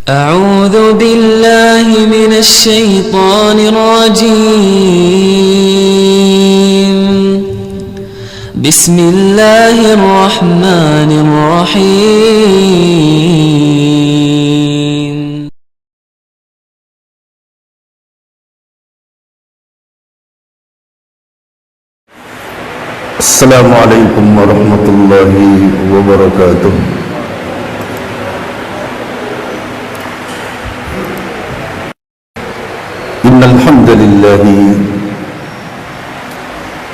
أعوذ بالله من الشيطان الرجيم. بسم الله الرحمن الرحيم. السلام عليكم ورحمة الله وبركاته. إن الحمد لله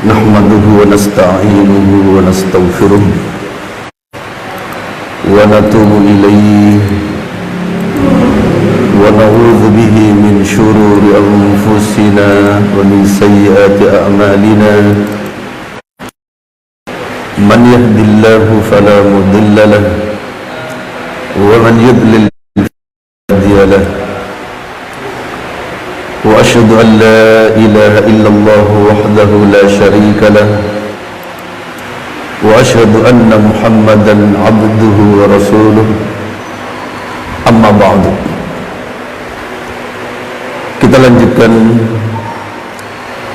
نحمده ونستعينه ونستغفره ونتوب إليه ونعوذ به من شرور أنفسنا ومن سيئات أعمالنا. من يهد الله فلا مضل له ومن يضلل فلا هادي له. وأشهد أن لا إله إلا الله وحده لا شريك له وأشهد أن محمدا عبده ورسوله. أما بعد. Kita lanjutkan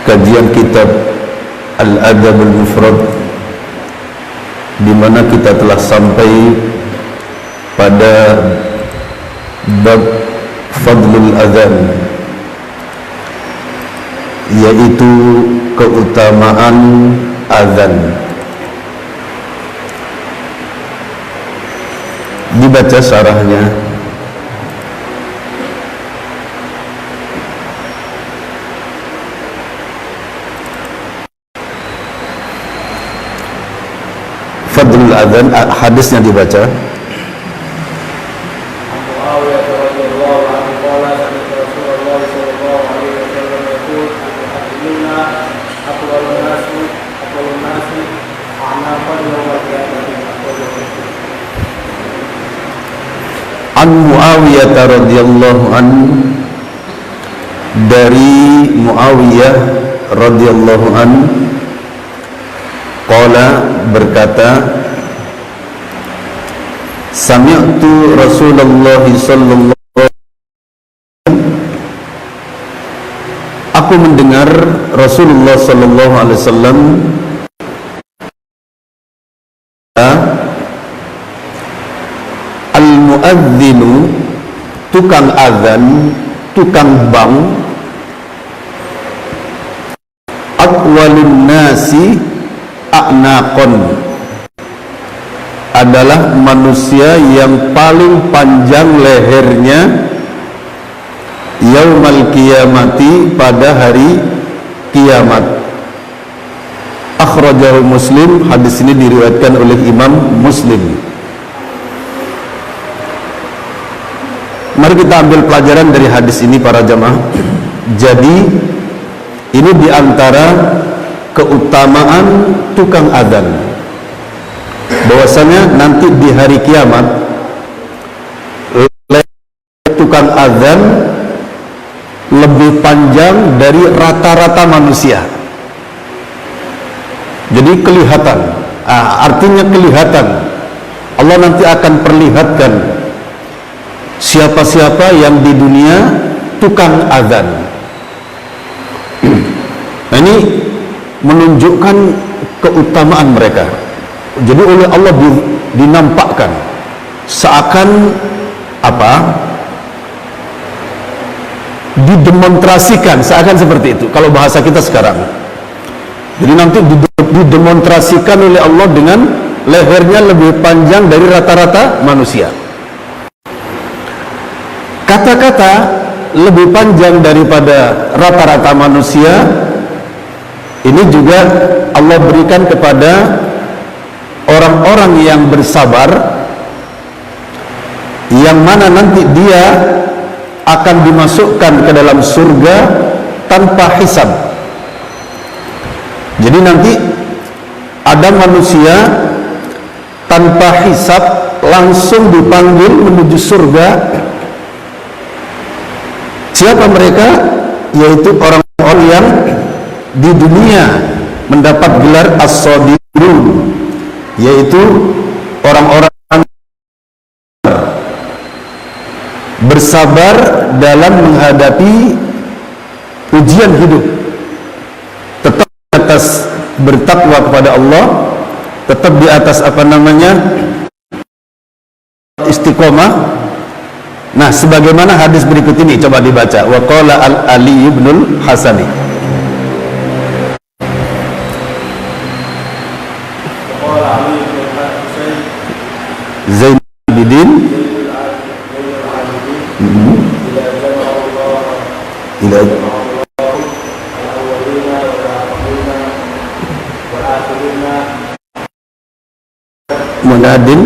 kajian kitab Al-Adab Al-Mufrad, di mana kita telah sampai pada bab Fadlul Adzan, yaitu keutamaan azan. Dibaca syarahnya. Fadlul Adzan, hadisnya dibaca. An Muawiyah radhiyallahu an, dari Muawiyah radhiyallahu an, qala, berkata, sami'tu Rasulullah sallallahu alaihi wasallam, aku mendengar Rasulullah sallallahu alaihi wasallam, al-muadzinu, tukang azan, tukang bang, aqwalun nasi a'naqon, adalah manusia yang paling panjang lehernya yaumal qiyamati, pada hari kiamat. Akhrajahu Muslim, hadis ini diriwayatkan oleh Imam Muslim. Mari kita ambil pelajaran dari hadis ini para jamaah. Jadi ini diantara keutamaan tukang adzan, bahwasanya nanti di hari kiamat tukang adzan lebih panjang dari rata-rata manusia. Jadi kelihatan, artinya kelihatan, Allah nanti akan perlihatkan siapa-siapa yang di dunia tukang adzan. Nah, ini menunjukkan keutamaan mereka. Jadi oleh Allah dinampakkan seakan apa? Didemonstrasikan, seakan seperti itu kalau bahasa kita sekarang. Jadi nanti didemonstrasikan oleh Allah dengan lehernya lebih panjang dari rata-rata manusia. Kata-kata lebih panjang daripada rata-rata manusia ini juga Allah berikan kepada orang-orang yang bersabar, yang mana nanti dia akan dimasukkan ke dalam surga tanpa hisab. Jadi nanti ada manusia tanpa hisab langsung dipanggil menuju surga. Siapa mereka? Yaitu orang-orang yang di dunia mendapat gelar as-sadirun, yaitu orang-orang bersabar dalam menghadapi ujian hidup, tetap di atas bertakwa kepada Allah, tetap di atas istiqomah. Nah, sebagaimana hadis berikut ini, coba dibaca. Wa qala Ali ibnul Hasani, Zainul Abidin ila munadin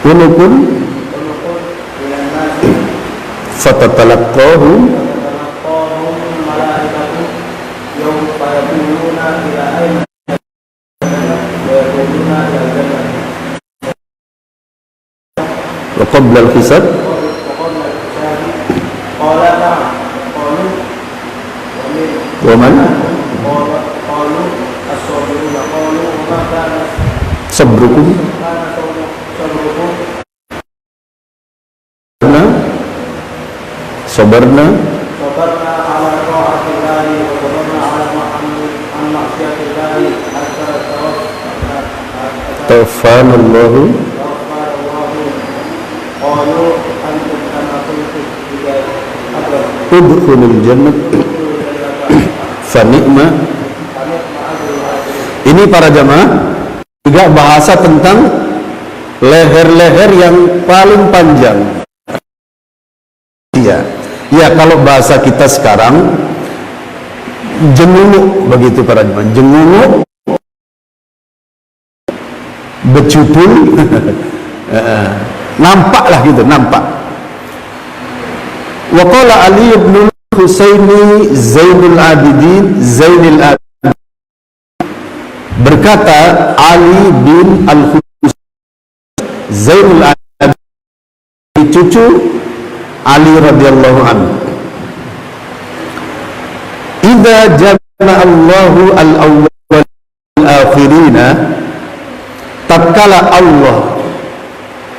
unukun fatatalaqahu wa qabla al-hisab wa man sabrukum sabarna ala ta'atillahi wa sabarna ala ma'siyatillahi hatta tawaffana qalu antum kama kuntum udkhulul jannah fa ni'ma. Ini para jamaah juga bahasa tentang leher-leher yang paling panjang. Ya, kalau bahasa kita sekarang jengunguk, begitu para jemaah, jengunguk, becudul, nampak lah gitu, nampak. Wa qala Ali ibn Husaini Zainul Abidin berkata, Ali bin Al-Husain Zainul Abidin, cucu Ali radhiyallahu anhu, idza jama'a Allahu al-awwal al-akhirina, tatkala Allah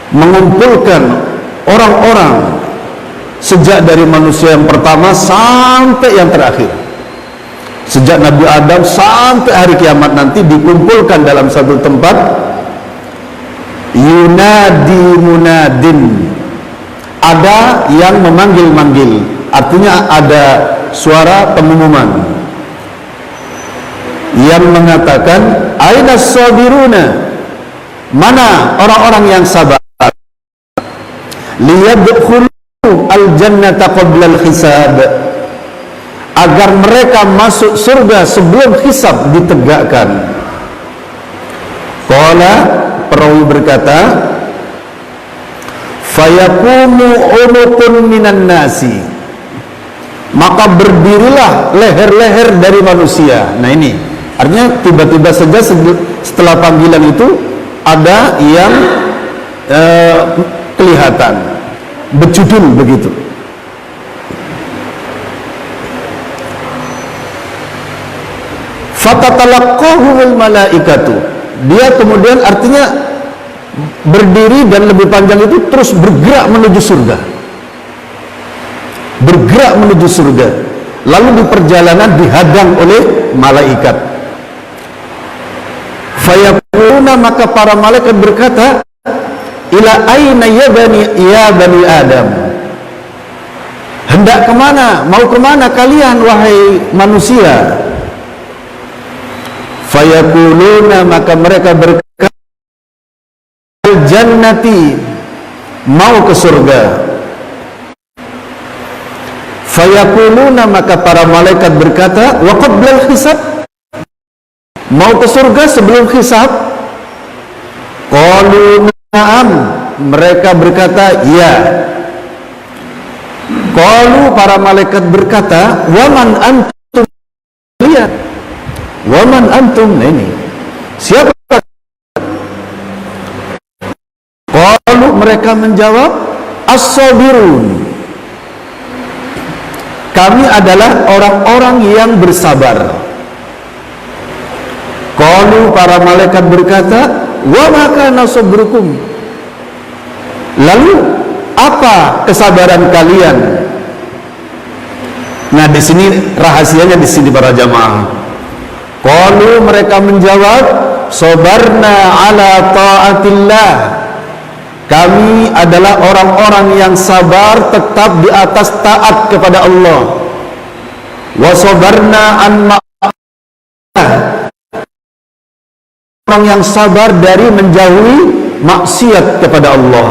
mengumpulkan orang-orang sejak dari manusia yang pertama sampai yang terakhir, sejak Nabi Adam sampai hari kiamat nanti, dikumpulkan dalam satu tempat, yunadi munadin, ada yang memanggil-manggil, artinya ada suara pengumuman yang mengatakan, aina sabiruna, mana orang-orang yang sabar, liyadkhulu al-jannata qabla al-hisab, agar mereka masuk surga sebelum hisab ditegakkan. Qala, perawi berkata, fayaqumu unukun minan nasi, maka berdirilah leher-leher dari manusia. Nah ini artinya tiba-tiba saja setelah panggilan itu ada yang kelihatan becudul begitu. Fatatalaqahumul malaikatu, dia kemudian artinya berdiri dan lebih panjang itu terus bergerak menuju surga, bergerak menuju surga, lalu di perjalanan dihadang oleh malaikat. Fayaquluna, maka para malaikat berkata, ila aina ya bani Adam, hendak kemana, mau kemana kalian wahai manusia? Fayaquluna, maka mereka berkata, al-jannati, mau ke surga. Fayaquluna, maka para malaikat berkata, wa qabla al-hisab, mau ke surga sebelum hisab. Qalu na'am, mereka berkata ya. Qalu, para malaikat berkata, waman antum, lihat, waman antum, nah ini siapa? Qalu, mereka menjawab, as-sabirun, kami adalah orang-orang yang bersabar. Qalu, para malaikat berkata, wa ma kana sabrukum, lalu apa kesabaran kalian? Nah, di sini rahasianya, di sini para jamaah. Qalu, mereka menjawab, sabarna ala taatillah, kami adalah orang-orang yang sabar tetap di atas taat kepada Allah. Wa sabarna an ma'asiyah, orang yang sabar dari menjauhi maksiat kepada Allah.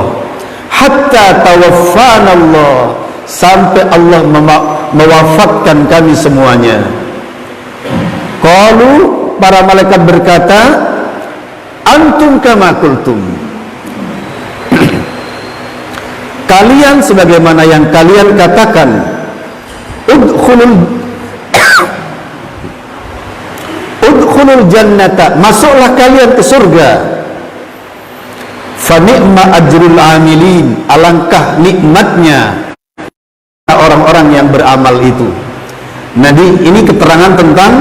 Hatta tawaffana Allah, sampai Allah mewafatkan kami semuanya. Qalu, para malaikat berkata, antum kama qultum, kalian sebagaimana yang kalian katakan. Udkhulul jannata, masuklah kalian ke surga. Fa ni'ma ajrul amilin, alangkah nikmatnya orang-orang yang beramal itu. Nah, ini keterangan tentang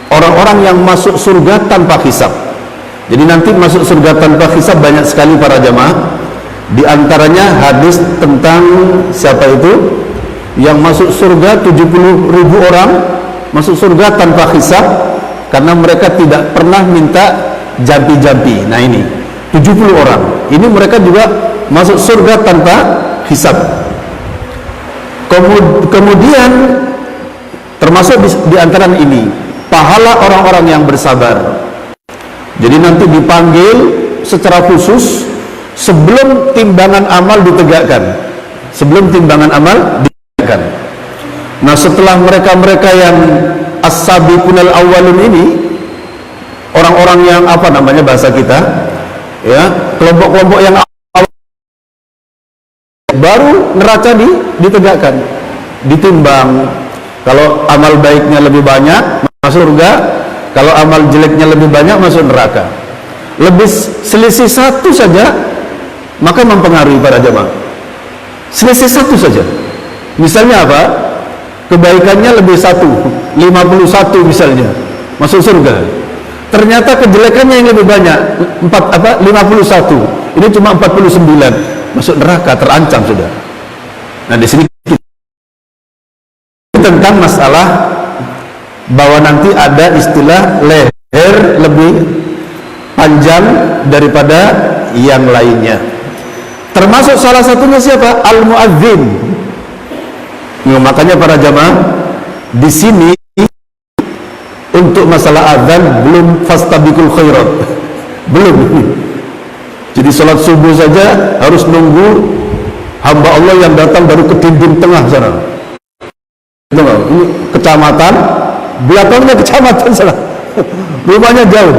orang-orang yang masuk surga tanpa hisab. Jadi nanti masuk surga tanpa hisab banyak sekali para jamaah. Di antaranya hadis tentang siapa itu yang masuk surga, 70.000 orang masuk surga tanpa hisab, karena mereka tidak pernah minta jampi-jampi. Nah, ini 70 orang ini mereka juga masuk surga tanpa hisab. Kemudian termasuk di antara ini pahala orang-orang yang bersabar. Jadi nanti dipanggil secara khusus sebelum timbangan amal ditegakkan. Nah, setelah mereka-mereka yang as-sabiqunal awwalun ini, orang-orang yang apa namanya bahasa kita, ya, kelompok-kelompok yang awal, baru neraca ditegakkan, ditimbang. Kalau amal baiknya lebih banyak masuk surga, kalau amal jeleknya lebih banyak masuk neraka. Lebih selisih satu saja maka mempengaruhi para jemaah. Selisih satu saja. Misalnya apa? Kebaikannya lebih 51 misalnya, masuk surga. Ternyata kejelekannya yang lebih banyak, 51. Ini cuma 49, masuk neraka, terancam sudah. Nah, di sini tentang masalah bahwa nanti ada istilah leher lebih panjang daripada yang lainnya. Termasuk salah satunya siapa? Al-muadzin. Nah, makanya para jamaah di sini untuk masalah azan belum fastabiqul khairat. Belum. Jadi salat subuh saja harus nunggu hamba Allah yang datang baru ke dinding tengah sana. Ini kecamatan, belakangnya kecamatan sana. Rumahnya jauh.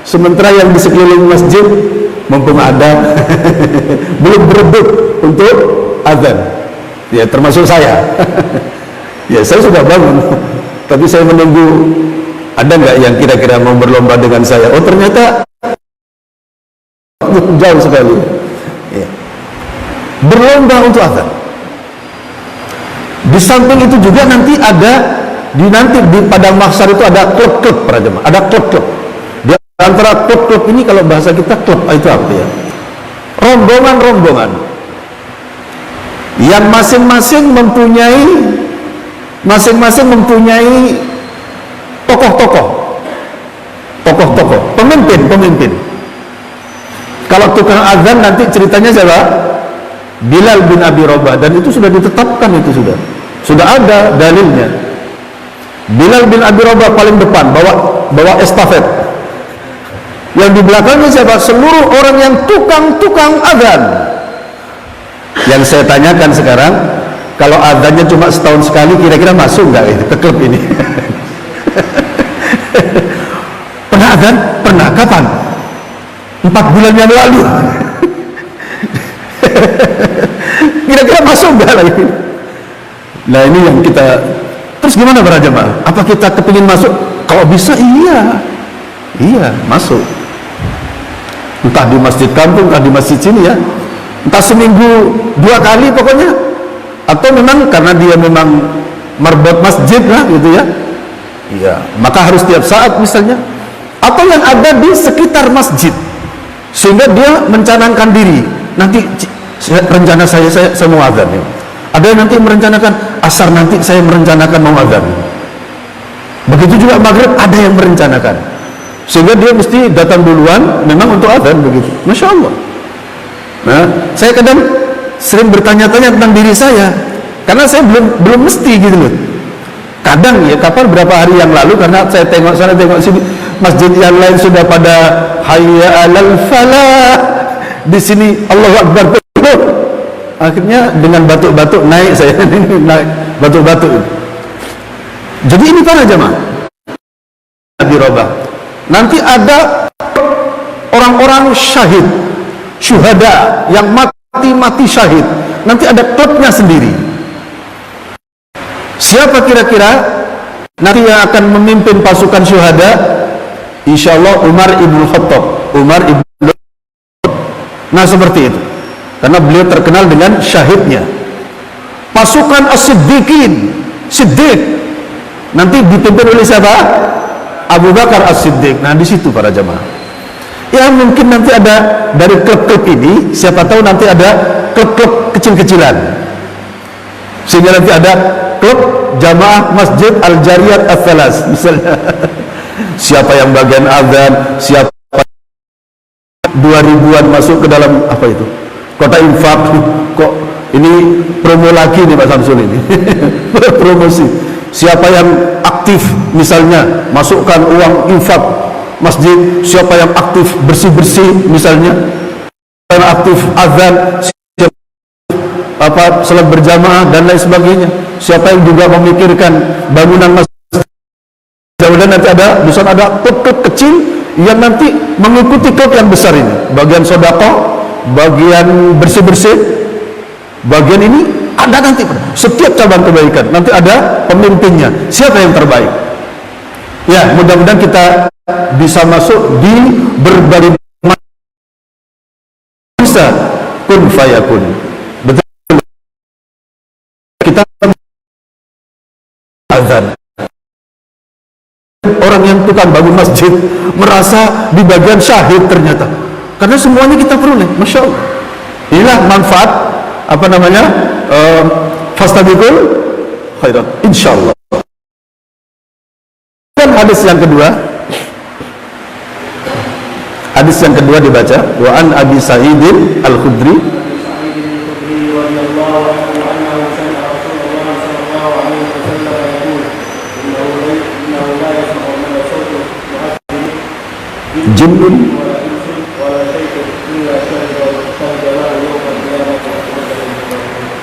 Sementara yang di sekeliling masjid mumpung ada belum berebut untuk azan. Ya, termasuk saya. Ya, saya sudah bangun, tapi saya menunggu ada nggak yang kira-kira mau berlomba dengan saya. Oh, ternyata jauh sekali. Ya. Berlomba untuk azan. Di samping itu juga nanti ada di padang mahsyar itu ada klub-klub para jemaah. Ada klub-klub. Di antara klub-klub ini, kalau bahasa kita klub itu apa ya? Rombongan-rombongan yang masing-masing mempunyai tokoh-tokoh, pemimpin. Kalau tukang azan nanti ceritanya siapa? Bilal bin Abi Rabah, dan itu sudah ditetapkan, itu sudah ada dalilnya. Bilal bin Abi Rabah paling depan, bawa estafet. Yang di belakangnya siapa? Seluruh orang yang tukang azan. Yang saya tanyakan sekarang, kalau azannya cuma setahun sekali, kira-kira masuk nggak ke klub ini? Pernah azan? Pernah. Kapan? 4 bulan yang lalu. Kira-kira masuk nggak lagi? Nah, ini yang kita. Terus gimana para jemaah? Apa kita kepingin masuk? Kalau bisa, iya masuk. Entah di masjid kampung, entah di masjid sini ya. Entah seminggu 2 kali, pokoknya atau memang karena dia memang marbot masjid lah gitu ya, iya, maka harus tiap saat misalnya, atau yang ada di sekitar masjid sehingga dia mencanangkan diri, nanti rencana saya mau azan ya. Ada yang nanti merencanakan asar, nanti saya merencanakan mau azan. Begitu juga maghrib ada yang merencanakan, sehingga dia mesti datang duluan memang untuk azan begitu. Masya Allah. Nah, saya kadang sering bertanya-tanya tentang diri saya, karena saya belum mesti gitu loh. Kadang ya, kapan berapa hari yang lalu, karena saya tengok sana tengok sini, masjid yang lain sudah pada hayya alal falah, di sini Allahu Akbar, akhirnya dengan batuk-batuk naik saya naik batuk-batuk. Jadi ini para jamaah Nabi Robah, nanti ada orang-orang syahid, syuhada yang mati syahid, nanti ada klubnya sendiri. Siapa kira-kira nanti yang akan memimpin pasukan syuhada? Insyaallah Umar ibn Khattab. Nah seperti itu, karena beliau terkenal dengan syahidnya. Pasukan as-siddiqin, siddiq, nanti dipimpin oleh siapa? Abu Bakar as-Siddiq. Nah di situ para jamaah, ya mungkin nanti ada dari klub-klub ini, siapa tahu nanti ada klub-klub kecil-kecilan, sehingga nanti ada klub jamaah Masjid Al-Jariyat Al-Thalas misalnya. Siapa yang bagian azan, siapa 2000-an masuk ke dalam apa itu, kota infak. Kok ini promo lagi nih Pak Samsul ini. Promosi. Siapa yang aktif misalnya masukkan uang infak masjid, siapa yang aktif bersih-bersih misalnya, yang aktif azan, apa salat berjamaah dan lain sebagainya, siapa yang juga memikirkan bangunan masjid. Mudah-mudahan nanti ada di sana ada klub-klub kecil yang nanti mengikuti klub yang besar ini, bagian sedekah, bagian bersih-bersih, bagian ini ada nanti setiap cabang kebaikan nanti ada pemimpinnya, siapa yang terbaik. Ya mudah-mudahan kita bisa masuk di berbagai bisa kun fayakun. Kita azan, orang yang tukang bangun masjid merasa di bagian syahid ternyata, karena semuanya kita peroleh. Masya Allah, inilah manfaat apa namanya, fastabiqul khairat insyaallah. Dan hadis yang kedua dibaca, wa an Abi Sa'idin Al-Khudri jinnun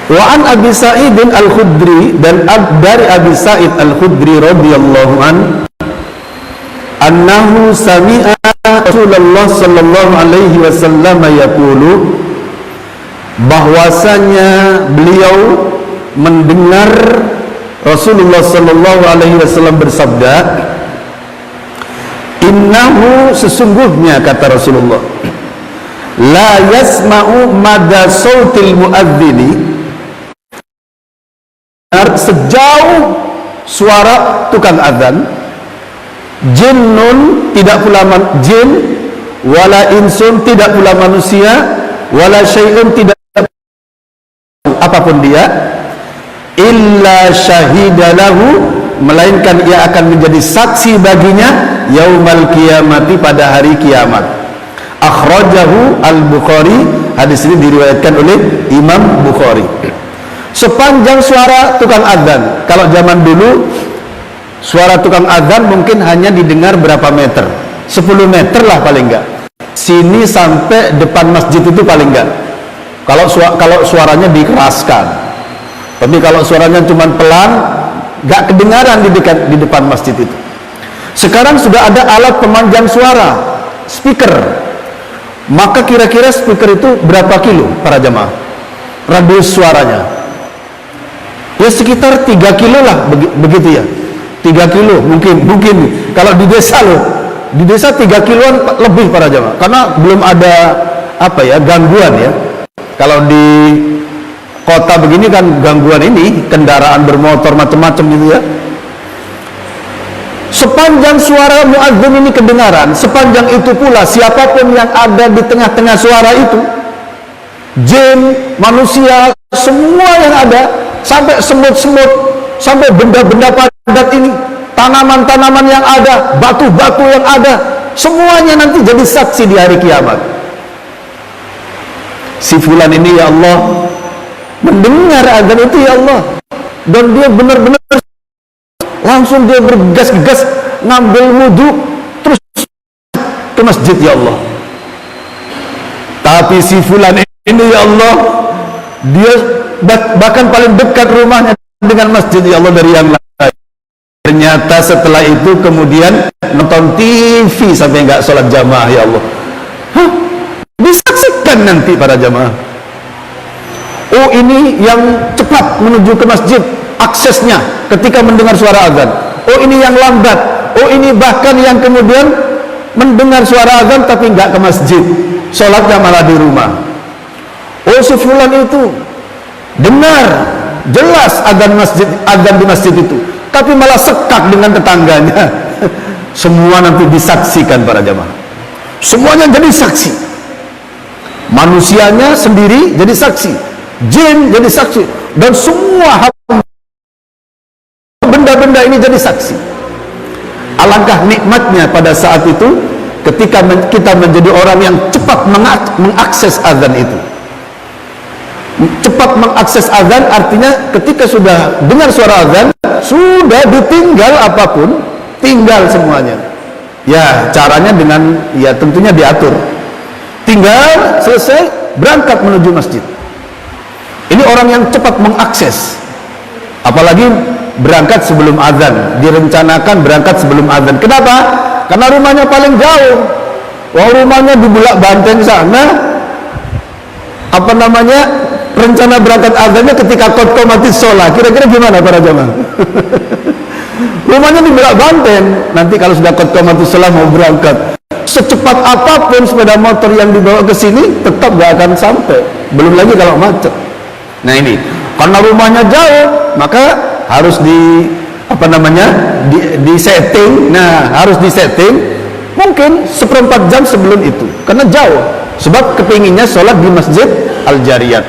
wa an Abi Sa'idin Al-Khudri, dan dari Abi Sa'id Al-Khudri radhiyallahu an annahu sami'a Rasulullah sallallahu alaihi wasallam yaqulu, bahwasanya beliau mendengar Rasulullah sallallahu alaihi wasallam bersabda, innahu sesungguhnya kata Rasulullah, la yasma'u mada sautil muadzini, sejauh suara tukang azan, jinnun tidak pula jin, wala insun tidak pula manusia, wala syai'un tidak apapun dia, illa syahidalahu, melainkan ia akan menjadi saksi baginya yaumal qiyamati, pada hari kiamat. Akhrajahu Al-Bukhari, hadis ini diriwayatkan oleh Imam Bukhari. Sepanjang suara tukang azan, kalau zaman dulu suara tukang azan mungkin hanya didengar berapa meter, 10 meter lah paling enggak, sini sampai depan masjid itu paling enggak, kalau suaranya dikeraskan. Tapi kalau suaranya cuma pelan, gak kedengaran di depan masjid itu. Sekarang sudah ada alat pemanjang suara, speaker. Maka kira-kira speaker itu berapa kilo para jamaah? Radius suaranya ya sekitar 3 kilo lah, begitu ya, 3 kilo mungkin kalau di desa loh, di desa 3 kiloan lebih para jamaah, karena belum ada apa ya, gangguan ya. Kalau di kota begini kan gangguan ini, kendaraan bermotor macam-macam gitu ya. Sepanjang suara muadzin ini kedengaran, sepanjang itu pula siapapun yang ada di tengah-tengah suara itu, jin, manusia, semua yang ada, sampai semut-semut, sampai benda-benda padat ini, tanaman-tanaman yang ada, batu-batu yang ada, semuanya nanti jadi saksi di hari kiamat. Si fulan ini ya Allah mendengar azan itu ya Allah, dan dia benar-benar langsung dia bergegas-gegas ngambil wudhu terus ke masjid ya Allah. Tapi si fulan ini ya Allah, dia bahkan paling dekat rumahnya dengan masjid ya Allah dari yang lain. Ternyata setelah itu kemudian nonton TV sampai nggak sholat jamaah ya Allah. Hah? Disaksikan nanti para jamaah. Oh, ini yang cepat menuju ke masjid aksesnya ketika mendengar suara azan. Oh, ini yang lambat. Oh, ini bahkan yang kemudian mendengar suara azan tapi nggak ke masjid, sholatnya malah di rumah. Oh, si fulan itu dengar jelas azan di masjid itu, tapi malah sekak dengan tetangganya. Semua nanti disaksikan para jamaah. Semuanya jadi saksi. Manusianya sendiri jadi saksi, jin jadi saksi, dan semua benda-benda ini jadi saksi. Alangkah nikmatnya pada saat itu ketika kita menjadi orang yang cepat mengakses azan itu. Cepat mengakses azan artinya ketika sudah dengar suara azan, sudah ditinggal apapun, tinggal semuanya. Ya, caranya dengan ya tentunya diatur. Tinggal selesai berangkat menuju masjid. Ini orang yang cepat mengakses. Apalagi berangkat sebelum azan, direncanakan berangkat sebelum azan. Kenapa? Karena rumahnya paling jauh. Wah, rumahnya di Bulak Banteng sana. Apa namanya? Rencana berangkat azannya ketika qad qomatis shalah. Kira-kira gimana para jamaah? Rumahnya di Bulak Banteng. Nanti kalau sudah qad qomatis shalah mau berangkat, secepat apapun sepeda motor yang dibawa ke sini tetap gak akan sampai. Belum lagi kalau macet. Nah ini, karena rumahnya jauh, maka harus di setting. Nah, harus di setting mungkin 1/4 jam sebelum itu, karena jauh. Sebab kepinginnya sholat di Masjid Al-Jariyat.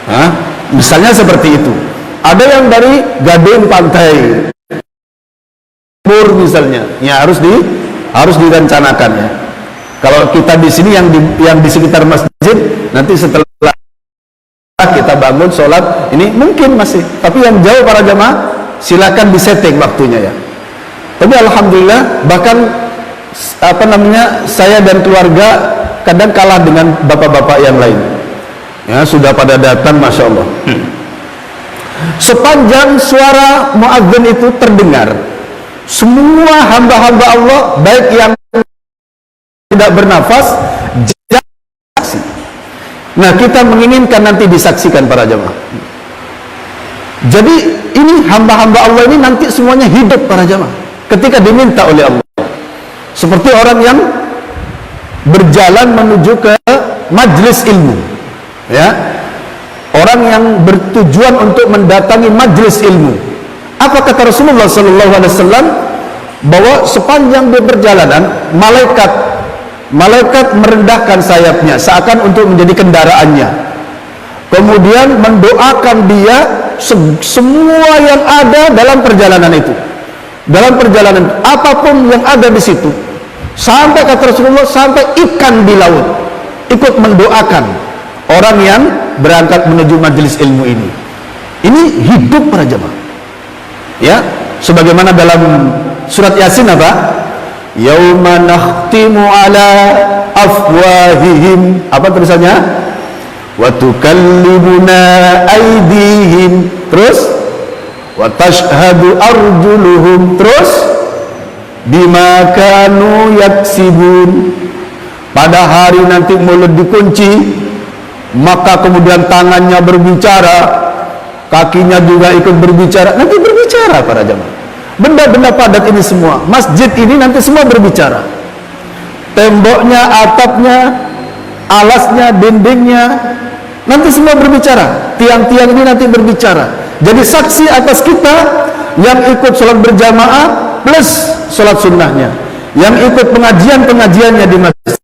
Nah, misalnya seperti itu. Ada yang dari Gading Pantai Timur misalnya, ya harus direncanakan ya. Kalau kita di sini yang di sekitar masjid, nanti setelah kita bangun sholat ini mungkin masih, tapi yang jauh para jamaah silakan disetting waktunya ya. Tapi alhamdulillah bahkan saya dan keluarga kadang kalah dengan bapak-bapak yang lain ya, sudah pada datang masya Allah. Sepanjang suara muadzin itu terdengar, semua hamba-hamba Allah baik yang tidak bernafas saksi. Nah, kita menginginkan nanti disaksikan para jamaah. Jadi ini hamba-hamba Allah ini nanti semuanya hidup para jamaah ketika diminta oleh Allah. Seperti orang yang berjalan menuju ke majelis ilmu ya. Orang yang bertujuan untuk mendatangi majelis ilmu. Apa kata Rasulullah SAW? Bahwa sepanjang dia perjalanan, malaikat merendahkan sayapnya seakan untuk menjadi kendaraannya, kemudian mendoakan dia semua yang ada dalam perjalanan itu, apapun yang ada di situ, sampai kata Rasulullah, sampai ikan di laut ikut mendoakan orang yang berangkat menuju majelis ilmu ini. Ini hidup para jamaah ya, sebagaimana dalam surat Yasin apa? Yauma nakhtimu ala afwahihim, apa tulisannya? Wa tukallimuna aydihim, terus wa tashhadu arjuluhum, terus bima kanu yaksibun. Pada hari nanti mulut dikunci, maka kemudian tangannya berbicara, kakinya juga ikut berbicara. Nanti berbicara para jamaah. Benda-benda padat ini semua, masjid ini nanti semua berbicara. Temboknya, atapnya, alasnya, dindingnya, Nanti semua berbicara, tiang-tiang ini nanti berbicara. Jadi saksi atas kita yang ikut sholat berjamaah plus sholat sunnahnya, yang ikut pengajian-pengajiannya di masjid,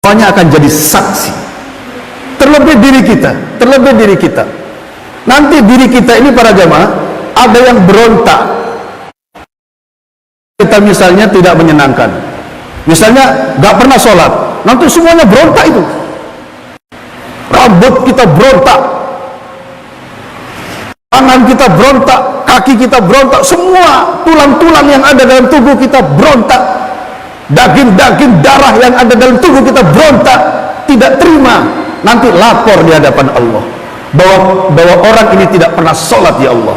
semuanya akan jadi saksi. Terlebih diri kita. Nanti diri kita ini para jamaah, ada yang berontak. Kita misalnya tidak menyenangkan, misalnya gak pernah sholat, nanti semuanya berontak itu. Rambut kita berontak, tangan kita berontak, kaki kita berontak, semua tulang-tulang yang ada dalam tubuh kita berontak, daging-daging darah yang ada dalam tubuh kita berontak, tidak terima. Nanti lapor di hadapan Allah bahwa orang ini tidak pernah sholat, ya Allah.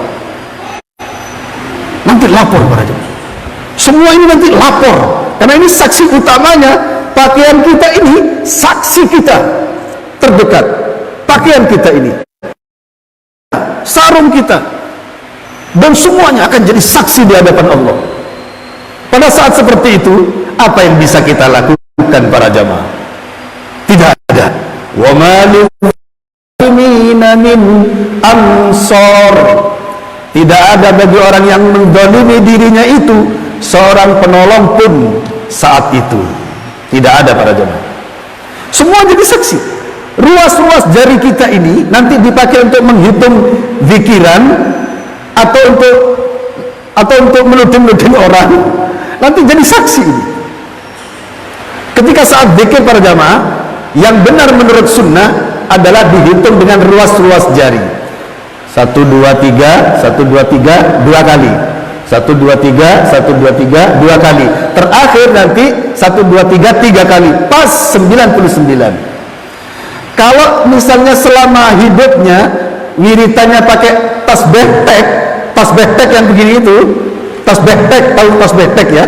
Nanti lapor para jemaah. Semua ini nanti lapor, karena ini saksi utamanya. Pakaian kita ini saksi kita terdekat, pakaian kita ini, sarung kita, dan semuanya akan jadi saksi di hadapan Allah. Pada saat seperti itu, apa yang bisa kita lakukan para jamaah? Tidak ada. Wa ma lil-muslimina min ansor. Tidak ada bagi orang yang menzalimi dirinya itu seorang penolong pun saat itu. Tidak ada para jemaah. Semua jadi saksi. Ruas-ruas jari kita ini nanti dipakai untuk menghitung zikiran atau untuk menuding-nuding orang. Nanti jadi saksi ini. Ketika saat zikir para jamaah, yang benar menurut sunnah adalah dihitung dengan ruas-ruas jari. 1, 2, 3, 1, 2, 3, 2 kali. 1, 2, 3, 1, 2, 3, 2 kali. Terakhir nanti 1, 2, 3, 3 kali. Pas 99. Kalau misalnya selama hidupnya wiritannya pakai tasbih tek yang begini itu, tasbih tek, tahu tasbih tek ya?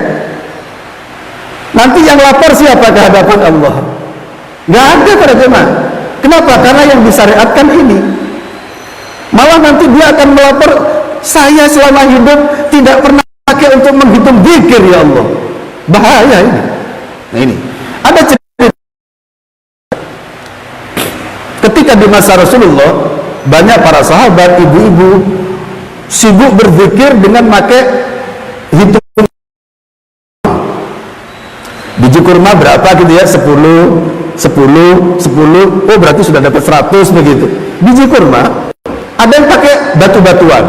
Nanti yang lapor siapa ke hadapan Allah? Nggak ada para jemaah. Kenapa? Karena yang disyariatkan ini. Malah nanti dia akan melapor, saya selama hidup tidak pernah pakai untuk menghitung zikir, ya Allah. Bahaya ini. Nah ini ada cerita ketika di masa Rasulullah, banyak para sahabat, ibu-ibu sibuk berzikir dengan pakai hitung biji kurma berapa gitu ya, 10, oh berarti sudah dapat 100 begitu biji kurma. Ada yang pakai batu-batuan.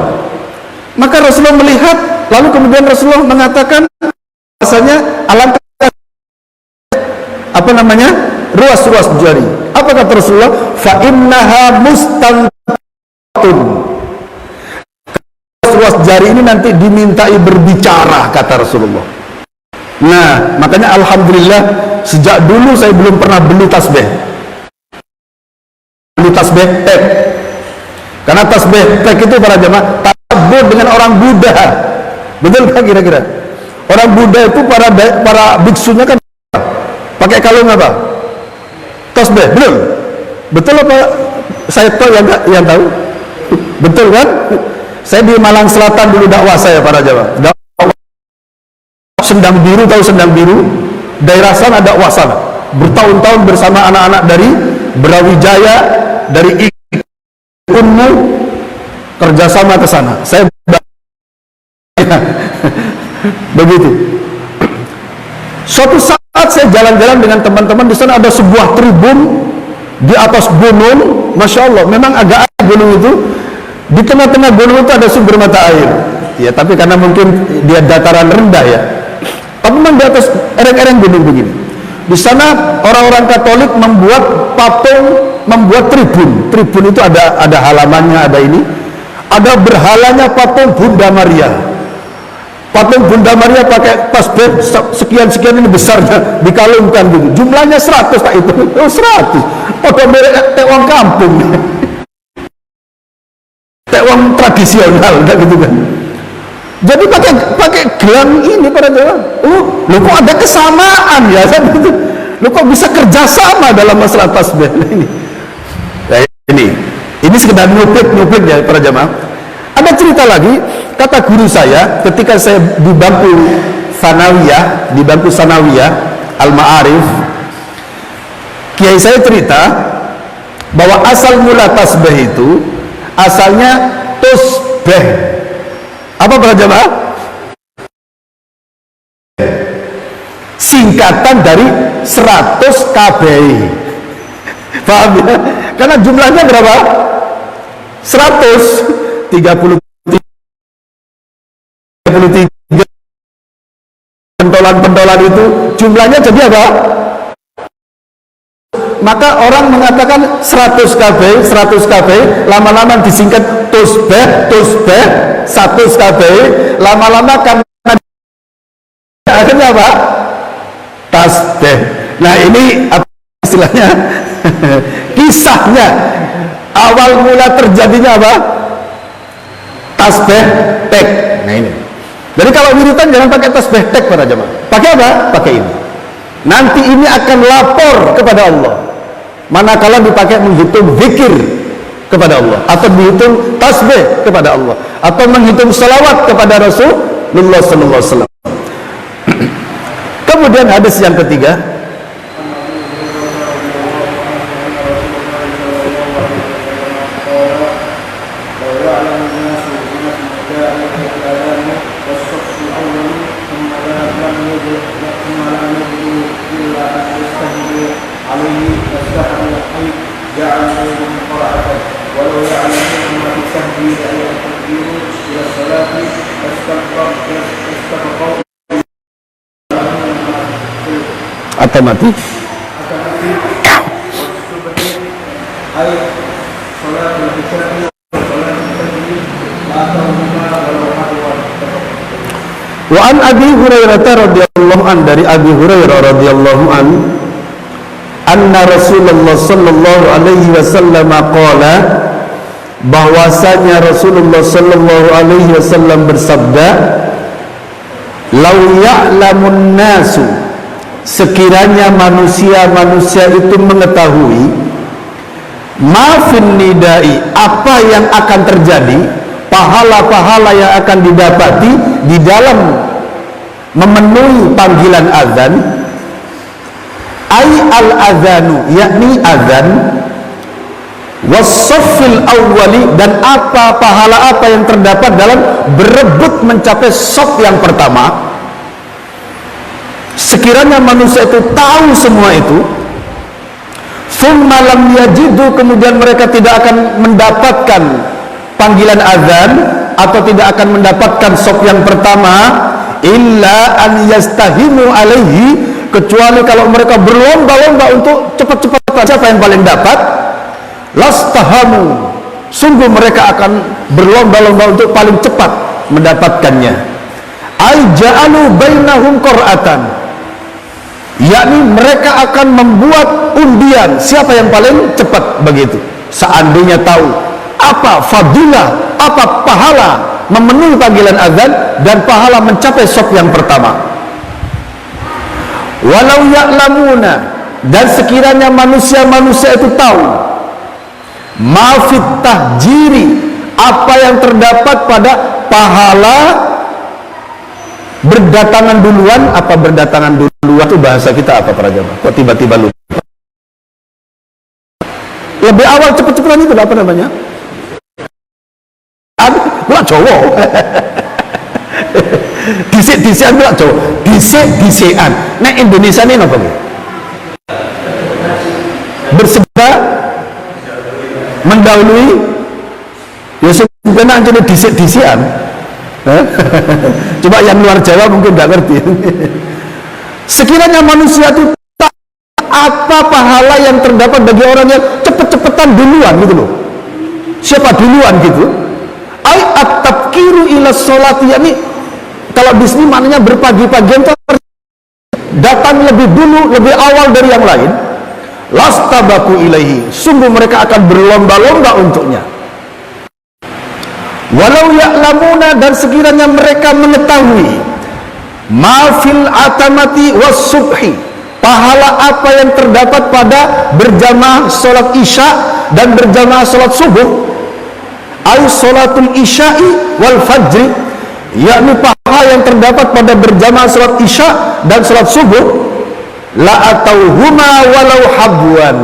Maka Rasulullah melihat, lalu kemudian Rasulullah mengatakan rasanya alangkah ruas-ruas jari. Apa kata Rasulullah? Fa innaha mustanqatun. Ruas jari ini nanti dimintai berbicara, kata Rasulullah. Nah, makanya alhamdulillah sejak dulu saya belum pernah beli tasbih tek. Karena tasbih tek itu para jemaah takbur dengan orang Buddha. Betul kan kira-kira? Orang Buddha itu para biksunya kan pakai kalung apa? Tasbih, betul? Betul apa saya tahu yang tahu? Betul kan? Saya di Malang Selatan dulu dakwah saya para jemaah. Sendang Biru, tahu Sendang Biru? Daerah sana dakwah sana. Bertahun-tahun bersama anak-anak dari Brawijaya, dari Unmu, kerjasama ke sana. Saya begitu. Suatu saat saya jalan-jalan dengan teman-teman, di sana ada sebuah tribun di atas gunung, masya Allah. Memang agak aneh gunung itu. Di tengah-tengah gunung itu ada sumber mata air. Ya, tapi karena mungkin dia dataran rendah ya. Tapi memang di atas ereng-ereng gunung begini. Di sana orang-orang Katolik membuat patung, membuat tribun. Tribun itu ada halamannya, ada ini. Ada berhalanya patung Bunda Maria. Patung Bunda Maria pakai tasbih sekian-sekian ini besarnya, dikalungkan gitu. Jumlahnya 100 tak itu. Oh 100. Pada merek tewang kampung. Tewang tradisional gitu kan. Jadi pakai gelang ini pada jemaah. Oh, lu kok ada kesamaan ya? Lu kok bisa kerjasama dalam masalah tasbih ini? Nah, ini sekedar nyuplik ya para jemaah. Ada cerita lagi, kata guru saya ketika saya di bangku sanawiyah Al-Ma'arif, kiai saya cerita bahwa asal mula tasbih itu asalnya tusbih. Apa para jemaah? Singkatan dari 100 KBI. Paham ya? Karena jumlahnya berapa? 100, 33 pentolan-pentolan itu jumlahnya jadi apa? Maka orang mengatakan 100 KBI, 100 KBI, lama-lama disingkat tusbih, 100 KBI, lama-lama karena akhirnya apa? Tasbih. Nah ini apa istilahnya? Kisahnya awal mula terjadinya apa? Tasbih tek. Nah ini. Jadi kalau wiritan jangan pakai tasbih tek para jemaah. Pakai apa? Pakai ini. Nanti ini akan lapor kepada Allah. Manakala dipakai menghitung zikir kepada Allah, atau dihitung tasbih kepada Allah, atau menghitung salawat kepada Rasulullah sallallahu alaihi wasallam. Kemudian hadis yang ketiga, atau mati wa an Abi Hurairah radhiyallahu an, dari Abi Hurairah radhiyallahu an, anna Rasulullah sallallahu alaihi wasallam qala, bahwasanya Rasulullah sallallahu alaihi wasallam bersabda, lau ya'lamun nasu, sekiranya manusia-manusia itu mengetahui, mafin nidai, apa yang akan terjadi, pahala-pahala yang akan didapati di dalam memenuhi panggilan azan, ay al-azanu, yakni azan, wasoffil awwali, dan apa pahala apa yang terdapat dalam berebut mencapai saf yang pertama. Sekiranya manusia itu tahu semua itu, thumma lam yajidu, kemudian mereka tidak akan mendapatkan panggilan azan atau tidak akan mendapatkan saf yang pertama, illa an yastahimu alaihi, kecuali kalau mereka berlomba-lomba untuk cepat-cepat siapa yang paling dapat, lastahamu, sungguh mereka akan berlomba-lomba untuk paling cepat mendapatkannya. Ai ja'alu bainahum qur'atan, yakni mereka akan membuat undian siapa yang paling cepat begitu. Seandainya tahu apa fadilah, apa pahala memenuhi panggilan azan dan pahala mencapai saf yang pertama. Walau ya'lamuna, dan sekiranya manusia-manusia itu tahu, mafit tahjiri, apa yang terdapat pada pahala berdatangan duluan. Apa berdatangan duluan itu bahasa kita apa para jamaah? Kok tiba-tiba lupa? Lebih awal cepet-cepetan itu apa namanya? Pula cowok. Disik-disikan pula cowok. Disik-disikan. Nah Indonesia ini apa nih? Bersebab mendahului. Ya sebenarnya jadi disik-disikan. Coba yang luar Jawa mungkin nggak ngerti. Sekiranya manusia itu tak apa pahala yang terdapat bagi orang yang cepet-cepetan duluan gitu loh. Siapa duluan gitu? Ai at-tabkiru ila sholati, yakni kalau di sini maknanya berpagi-pagian, datang lebih dulu, lebih awal dari yang lain. Lastabaku ilaihi, sungguh mereka akan berlomba-lomba untuknya. Walau ya'lamuna, dan sekiranya mereka mengetahui, mafil atamati was subhi, pahala apa yang terdapat pada berjamaah sholat isya dan berjamaah sholat subuh, ay sholatul isya'i wal fajri, yakni pahala yang terdapat pada berjamaah sholat isya dan sholat subuh, la atauhuma walau habwan,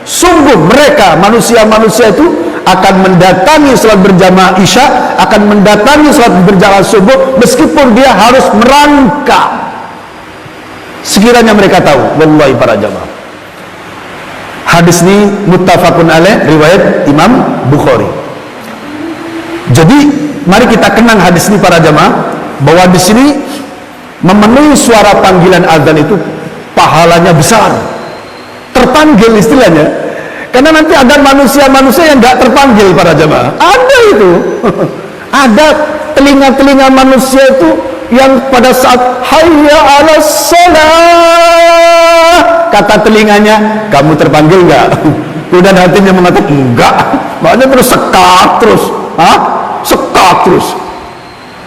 sungguh mereka manusia-manusia itu akan mendatangi salat berjamaah Isya, akan mendatangi salat berjamaah subuh meskipun dia harus merangkak. Sekiranya mereka tahu, wallahi para jamaah. Hadis ini muttafaqun alaih, riwayat Imam Bukhari. Jadi mari kita kenang hadis ini para jamaah, bahwa di sini memenuhi suara panggilan azan itu pahalanya besar. Terpanggil istilahnya. Karena nanti ada manusia-manusia yang tidak terpanggil para jamaah. Ada itu. Ada telinga-telinga manusia itu yang pada saat hayya 'alas shalah, kata telinganya, kamu terpanggil enggak? Kemudian hatinya mengatakan enggak. Maknanya terus sekak terus. Sekak terus.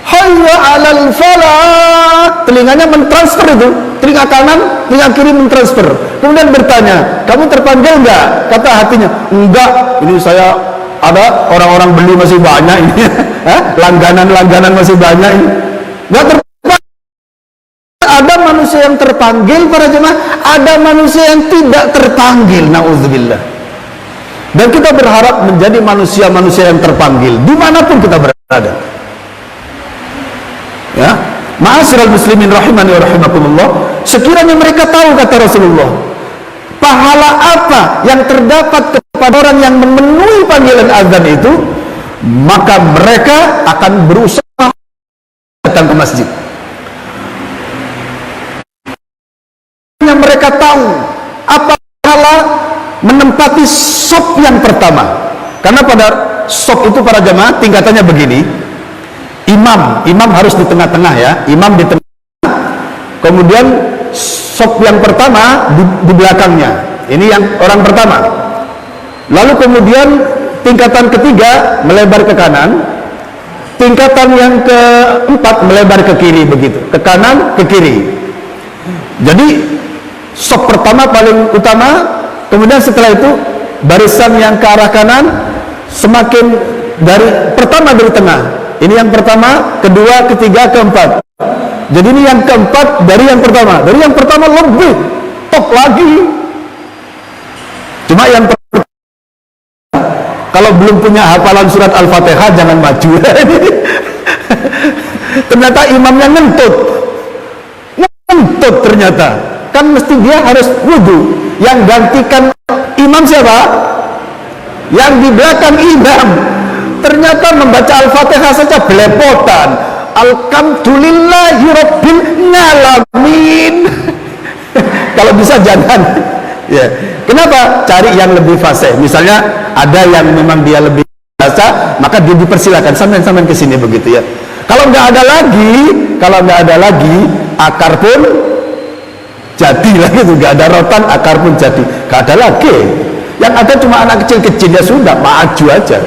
Hayya 'alal falah, telinganya mentransfer itu, telinga kanan, telinga kiri mentransfer. Kemudian bertanya, kamu terpanggil enggak? Kata hatinya, enggak, ini saya ada orang-orang beli masih banyak ini. Langganan-langganan masih banyak ini. Enggak terpanggil. Ada manusia yang terpanggil para jemaah, ada manusia yang tidak terpanggil, naudzubillah. Dan kita berharap menjadi manusia-manusia yang terpanggil dimanapun kita berada. Ya, ma'asyiral muslimin rahimani wa rahimakumullah, sekiranya mereka tahu, kata Rasulullah, pahala apa yang terdapat kepada orang yang memenuhi panggilan azan itu, maka mereka akan berusaha datang ke masjid. Yang mereka tahu apa pahala menempati sop yang pertama. Karena pada sop itu para jamaah tingkatannya begini. Imam harus di tengah-tengah ya, imam di tengah, kemudian sop yang pertama di belakangnya, ini yang orang pertama, lalu kemudian tingkatan ketiga melebar ke kanan, tingkatan yang keempat melebar ke kiri, begitu, ke kanan, ke kiri. Jadi sop pertama paling utama, kemudian setelah itu barisan yang ke arah kanan semakin dari pertama dari tengah. Ini yang pertama, kedua, ketiga, keempat. Jadi ini yang keempat dari yang pertama. Dari yang pertama lebih top lagi. Cuma yang pertama, kalau belum punya hafalan surat Al-Fatihah jangan maju. Ternyata imamnya ngentut ternyata. Kan mesti dia harus wudu. Yang gantikan imam siapa? Yang di belakang imam. Ternyata membaca Al-Fatihah saja belepotan. Alhamdulillahi Rabbil Alamin. Kalau bisa jangan. Ya. Kenapa? Cari yang lebih fasih. Misalnya ada yang memang dia lebih bahasa, maka dia dipersilakan sampean ke sini begitu ya. Kalau nggak ada lagi, akar pun jadi lagi itu, nggak ada rotan, akar pun jadi, nggak ada lagi. Yang ada cuma anak kecil-kecil, ya sudah maju aja.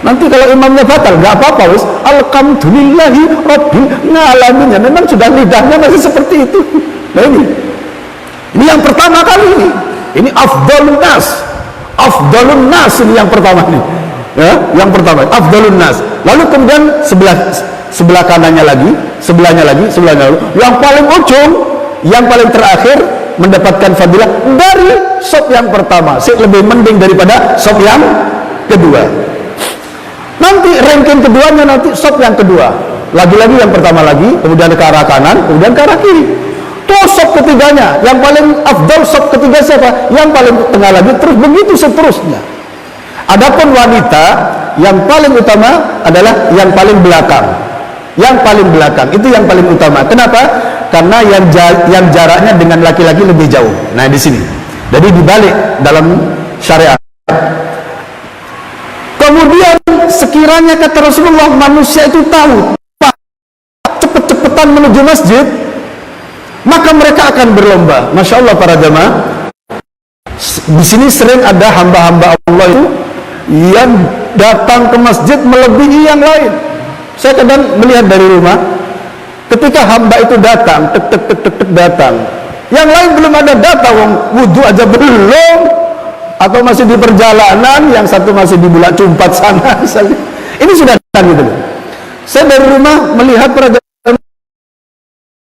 Nanti kalau imamnya batal, nggak apa-apa, wis. Alhamdulillahi Rabbil Alamin. Ya, memang sudah lidahnya masih seperti itu. Nah ini yang pertama kali ini. Ini afdalun nas ini yang pertama nih. Ya, yang pertama afdalun nas. Lalu kemudian sebelah kanannya lagi, sebelahnya lagi. Yang paling ujung, yang paling terakhir mendapatkan fadilah dari sop yang pertama. Lebih mending daripada sop yang kedua. Nanti ranking keduanya nanti sop yang kedua, lagi-lagi yang pertama lagi, kemudian ke arah kanan, kemudian ke arah kiri. Terus sop ketiganya, yang paling afdal sop ketiga siapa? Yang paling tengah lagi, terus begitu seterusnya. Adapun wanita, yang paling utama adalah yang paling belakang. Yang paling belakang itu yang paling utama. Kenapa? Karena yang jaraknya dengan laki-laki lebih jauh. Nah di sini. Jadi dibalik dalam syariat. Kemudian sekiranya kata Rasulullah manusia itu tahu cepet-cepetan menuju masjid, maka mereka akan berlomba. Masya Allah para jamaah, di sini sering ada hamba-hamba Allah itu yang datang ke masjid melebihi yang lain. Saya kadang melihat dari rumah, ketika hamba itu datang, datang, yang lain belum ada datang, wudhu aja belum, atau masih di perjalanan, yang satu masih di Bulak Cumpat sana misalnya. Ini sudah datang gitu. Saya dari rumah melihat para jamaah,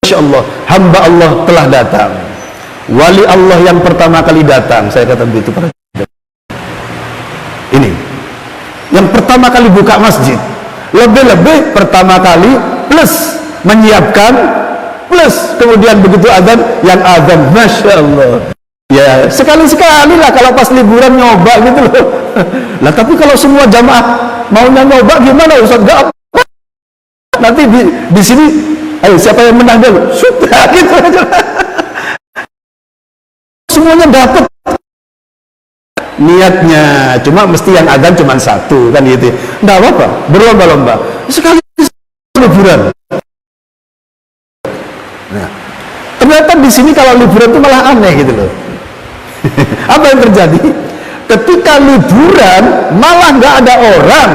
Masya Allah, hamba Allah telah datang, wali Allah yang pertama kali datang. Saya kata begitu para jamaah. pertama kali buka masjid, lebih-lebih pertama kali plus menyiapkan, plus kemudian begitu azan, yang azan, Masya Allah ya, sekali-sekali lah kalau pas liburan nyoba gitu loh. Lah tapi kalau semua jamaah maunya nyoba gimana Ustaz? Gak apa, nanti di sini ayo siapa yang menang dulu, sudah gitu aja. Semuanya dapat niatnya, cuma mesti yang azan cuma satu kan gitu. Enggak apa-apa, berlomba-lomba. Sekali liburan. Nah, ternyata di sini kalau liburan itu malah aneh gitu loh. Apa yang terjadi? Ketika liburan malah nggak ada orang,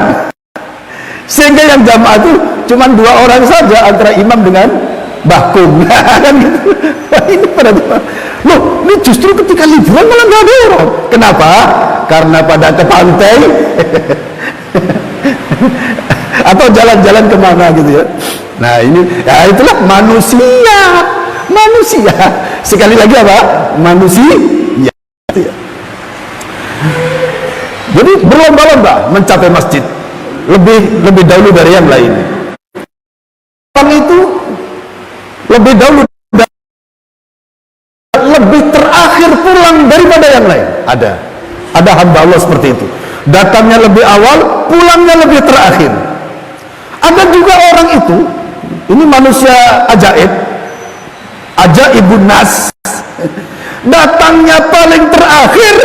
sehingga yang jamaah itu cuma 2 orang saja antara imam dengan Bahkum. Kan gitu. Ini pada loh, ini justru ketika liburan malah nggak ada orang. Kenapa? Karena pada ke pantai atau jalan-jalan kemana gitu ya. Nah ini, ya itulah manusia. Sekali lagi apa? Manusia. Ya. Jadi berlomba-lomba mencapai masjid lebih dahulu dari yang lain. Orang itu lebih dahulu, lebih terakhir pulang daripada yang lain. Ada hamba Allah seperti itu, datangnya lebih awal, pulangnya lebih terakhir. Ada juga orang itu, ini manusia ajaibun nas, datangnya paling terakhir,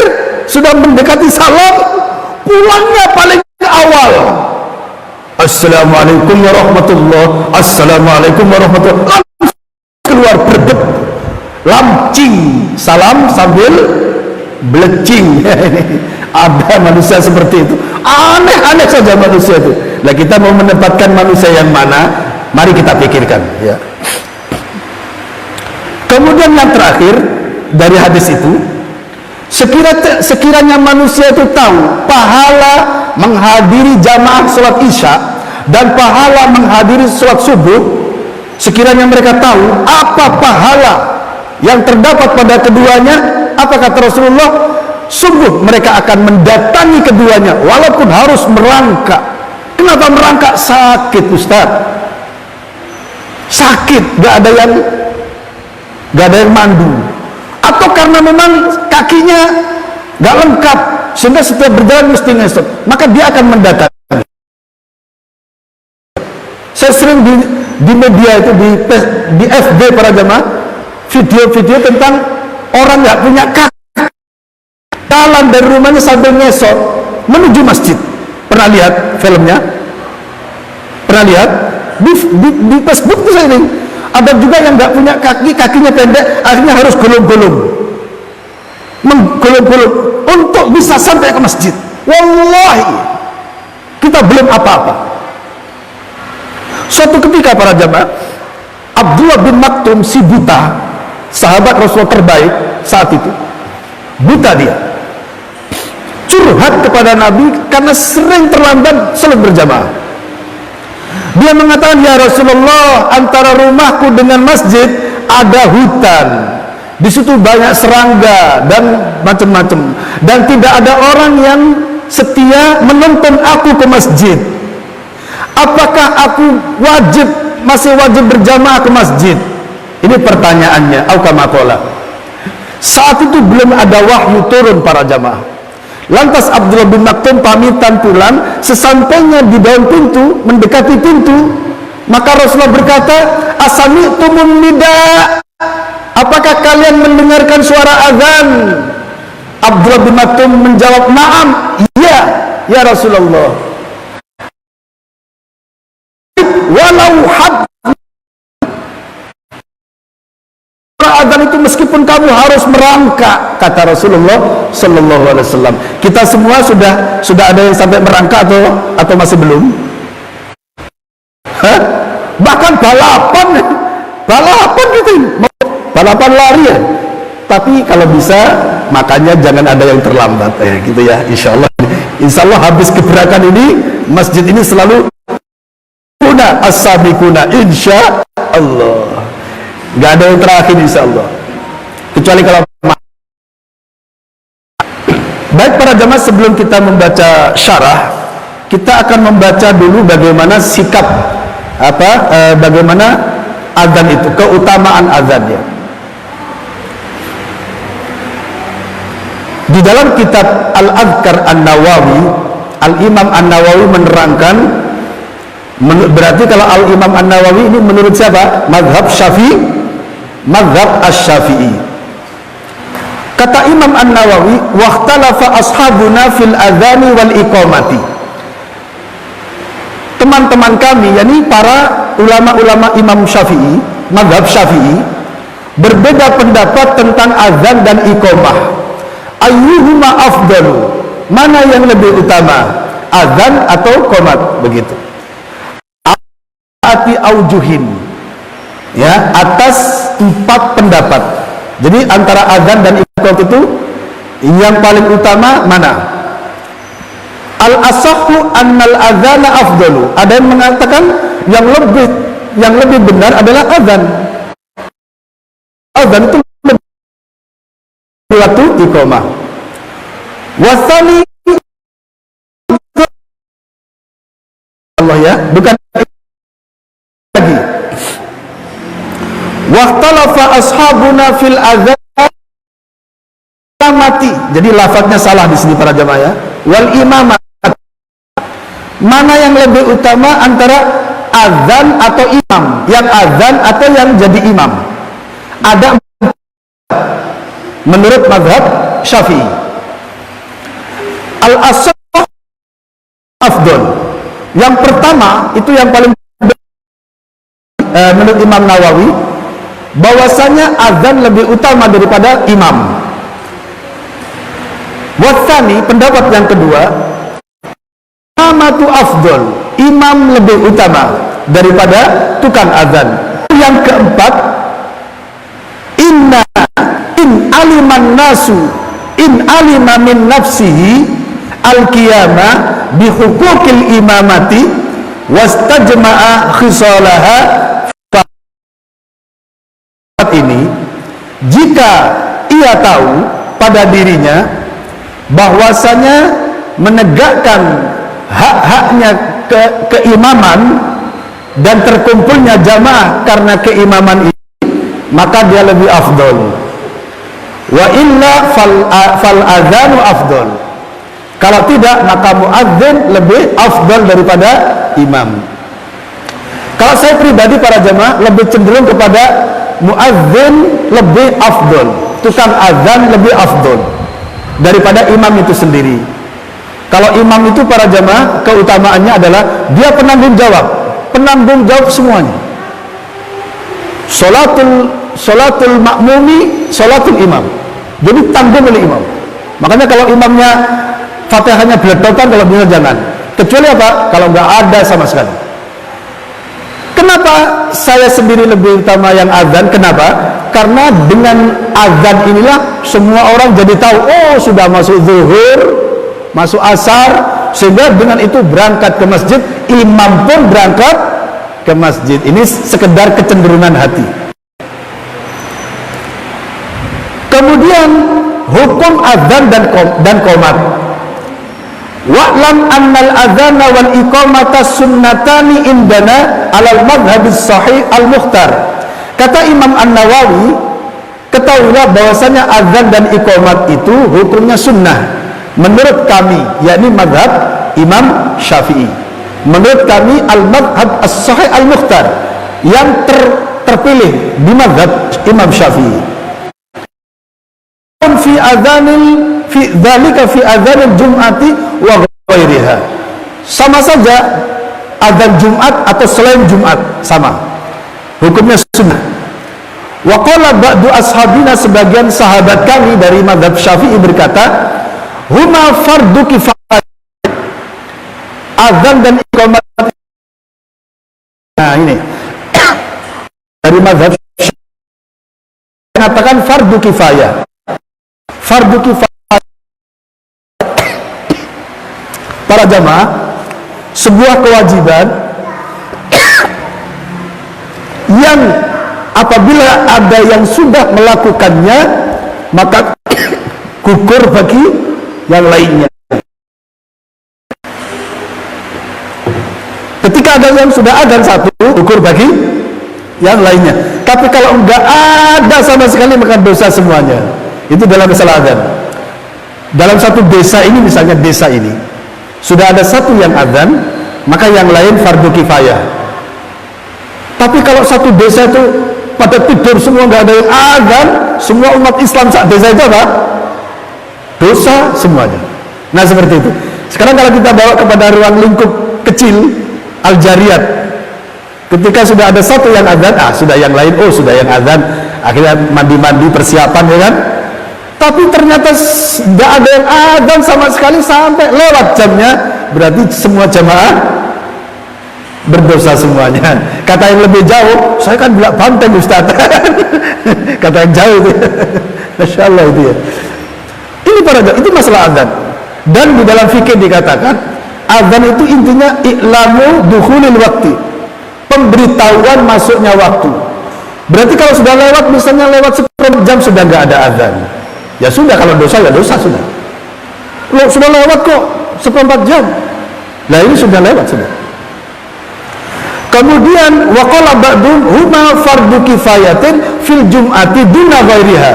sudah mendekati salam, pulangnya paling awal. Assalamualaikum warahmatullahi, assalamualaikum warahmatullahi, keluar berdep, lamcing, salam sambil belecing. Ada manusia seperti itu, aneh-aneh saja manusia itu. Nah kita mau menempatkan manusia yang mana? Mari kita pikirkan ya. Kemudian yang terakhir dari hadis itu, sekiranya manusia itu tahu pahala menghadiri jamaah sholat isya dan pahala menghadiri sholat subuh, sekiranya mereka tahu apa pahala yang terdapat pada keduanya, apa kata Rasulullah? Sungguh mereka akan mendatangi keduanya walaupun harus merangkak. Kenapa merangkak? Sakit Ustaz, sakit, gak ada yang mandu, atau karena memang kakinya gak lengkap sehingga setiap berjalan mesti ngesot, maka dia akan mendatangi. Saya sering di media itu, di FB para jamaah, video-video tentang orang gak punya kaki, jalan dari rumahnya sambil ngesot menuju masjid. Pernah lihat filmnya? Pernah lihat? Di Facebook itu saya ini ada juga yang nggak punya kaki, kakinya pendek, akhirnya harus gulung-gulung, menggulung-gulung untuk bisa sampai ke masjid. Wallahi kita belum apa-apa. Suatu ketika para jamaah, Abdullah bin Maktum si buta, sahabat Rasulullah terbaik saat itu, buta dia, curhat kepada Nabi karena sering terlambat salat berjamaah. Dia mengatakan, ya Rasulullah, antara rumahku dengan masjid ada hutan, di situ banyak serangga dan macam-macam, dan tidak ada orang yang setia menuntun aku ke masjid. Apakah aku masih wajib berjamaah ke masjid? Ini pertanyaannya. Aukamaqala. Saat itu belum ada wahyu turun para jamaah. Lantas Abdullah bin Maktum pamitan pulang. Sesampainya di dalam pintu, mendekati pintu, maka Rasulullah berkata, asami'tumun nida, apakah kalian mendengarkan suara azan? Abdullah bin Maktum menjawab, na'am, iya ya Rasulullah. Walau had azan itu meskipun kamu harus merangkak, kata Rasulullah Sallallahu Alaihi Wasallam. Kita semua sudah ada yang sampai merangkak atau masih belum? Hah? Bahkan balapan gitu, balapan lari ya. Tapi kalau bisa makanya jangan ada yang terlambat ya, gitu ya. Insya Allah habis gebrakan ini masjid ini selalu as-sabiquna insya Allah. Gak ada yang terakhir insya Allah, kecuali kalau baik para jamaah. Sebelum kita membaca syarah kita akan membaca dulu bagaimana sikap bagaimana azan itu, keutamaan azannya. Di dalam kitab Al-Adhkar An-Nawawi, Al-Imam An-Nawawi menerangkan, berarti kalau Al-Imam An-Nawawi ini menurut siapa? Mazhab Syafi'i, mazhab Asy-Syafi'i. Kata Imam An-Nawawi, waqtalafa ashabuna fil adhani wal iqamati. Teman-teman kami, yakni para ulama-ulama Imam Syafi'i, mazhab Syafi'i, berbeda pendapat tentang azan dan iqamah. Ayyuhuma afdalu, mana yang lebih utama, azan atau qomat, begitu. Ati aujuhin, ya, atas 4 pendapat. Jadi antara azan dan iqamah itu yang paling utama mana? Al-asahhu annal azana afdalu. Ada yang mengatakan yang lebih benar adalah azan. Azan itu waktu iqamah. Wasani Allah, ya, bukan lagi. Waqtalafa ashabuna fil adzan mati. Jadi lafadznya salah di sini para jamaah, ya. Wal imamah. Mana yang lebih utama antara azan atau imam? Yang azan atau yang jadi imam? Ada menurut mazhab Syafi'i. Al-asah afdol. Yang pertama itu yang paling menurut Imam Nawawi, bahwasanya azan lebih utama daripada imam. Wasani, pendapat yang kedua, imamatu afdol, imam lebih utama daripada tukang azan. Yang keempat, in aliman nasu in alima min nafsihi al-qiyamah bihukukil imamati wastajma'a khisalaha. Ini jika ia tahu pada dirinya bahwasanya menegakkan hak-haknya keimaman dan terkumpulnya jamaah karena keimaman ini, maka dia lebih afdol. Wa illa fal adzanu afdol. Kalau tidak, maka muadzin lebih afdol daripada imam. Kalau saya pribadi para jamaah lebih cenderung kepada muadzin lebih afdol, tukang azan lebih afdol daripada imam itu sendiri. Kalau imam itu para jamaah keutamaannya adalah dia penanggung jawab semuanya. Salatul makmumi, salatul imam. Jadi tanggung oleh imam. Makanya kalau imamnya Fatihahnya beledotan, kalau bisa jangan. Kecuali apa? Kalau nggak ada sama sekali. Kenapa saya sendiri lebih utama yang azan? Kenapa? Karena dengan azan inilah semua orang jadi tahu, oh sudah masuk zuhur, masuk asar, sehingga dengan itu berangkat ke masjid, imam pun berangkat ke masjid. Ini sekedar kecenderungan hati. Kemudian hukum azan dan qomat. Wa'lam annal adzana wal iqamata sunnatani indana alal madhhabis sahih al-mukhtar. Kata Imam An-Nawawi, ketahuilah bahwasanya azan dan iqamat itu hukumnya sunnah menurut kami, yakni madhab Imam Syafi'i. Menurut kami al-madhhab as-sahih al-mukhtar, yang terpilih di madhab Imam Syafi'i. Fi adzanil fi dzalika fi adzanil jum'ati wa ghairiha. Sama saja adzan Jumat atau selain Jumat, sama. Hukumnya sunnah. Wa qala ba'du ashabina, sebagian sahabat kami dari mazhab Syafi'i berkata, huma fardu kifayah. Adzan dan iqamah. Nah, ini dari mazhab Syafi'i mengatakan fardu kifayah. Fardu kifayah para jamaah, sebuah kewajiban yang apabila ada yang sudah melakukannya maka gugur bagi yang lainnya. Ketika ada yang sudah adzan satu, ukur bagi yang lainnya. Tapi kalau enggak ada sama sekali, maka dosa semuanya. Itu dalam masalah adzan. Dalam satu desa ini, misalnya desa ini sudah ada satu yang adzan, maka yang lain fardu kifayah. Tapi kalau satu desa itu pada tidur semua, nggak ada yang adzan, semua umat Islam saat desa itu apa? Dosa semuanya. Nah seperti itu. Sekarang kalau kita bawa kepada ruang lingkup kecil Al-Jariyat, ketika sudah ada satu yang adzan, sudah yang lain, sudah yang adzan, akhirnya mandi-mandi persiapan, ya kan? Tapi ternyata tidak ada yang adzan sama sekali sampai lewat jamnya, berarti semua jamaah berdosa semuanya. Kata yang lebih jauh, saya kan bilang Banteng Ustaz. Kata yang jauh itu. Masya Allah itu ya. Ini itu masalah adzan. Dan di dalam fikih dikatakan adzan itu intinya i'lamu dukhulil waktu, pemberitahuan masuknya waktu. Berarti kalau sudah lewat, misalnya lewat seperempat jam sudah nggak ada adzan, ya sudah, kalau dosa ya dosa sudah. Loh, sudah lewat kok seperempat jam. Nah ini sudah lewat sudah. Kemudian waqala ba'dun huma fardu kifayatin fil jum'ati duna ghairiha.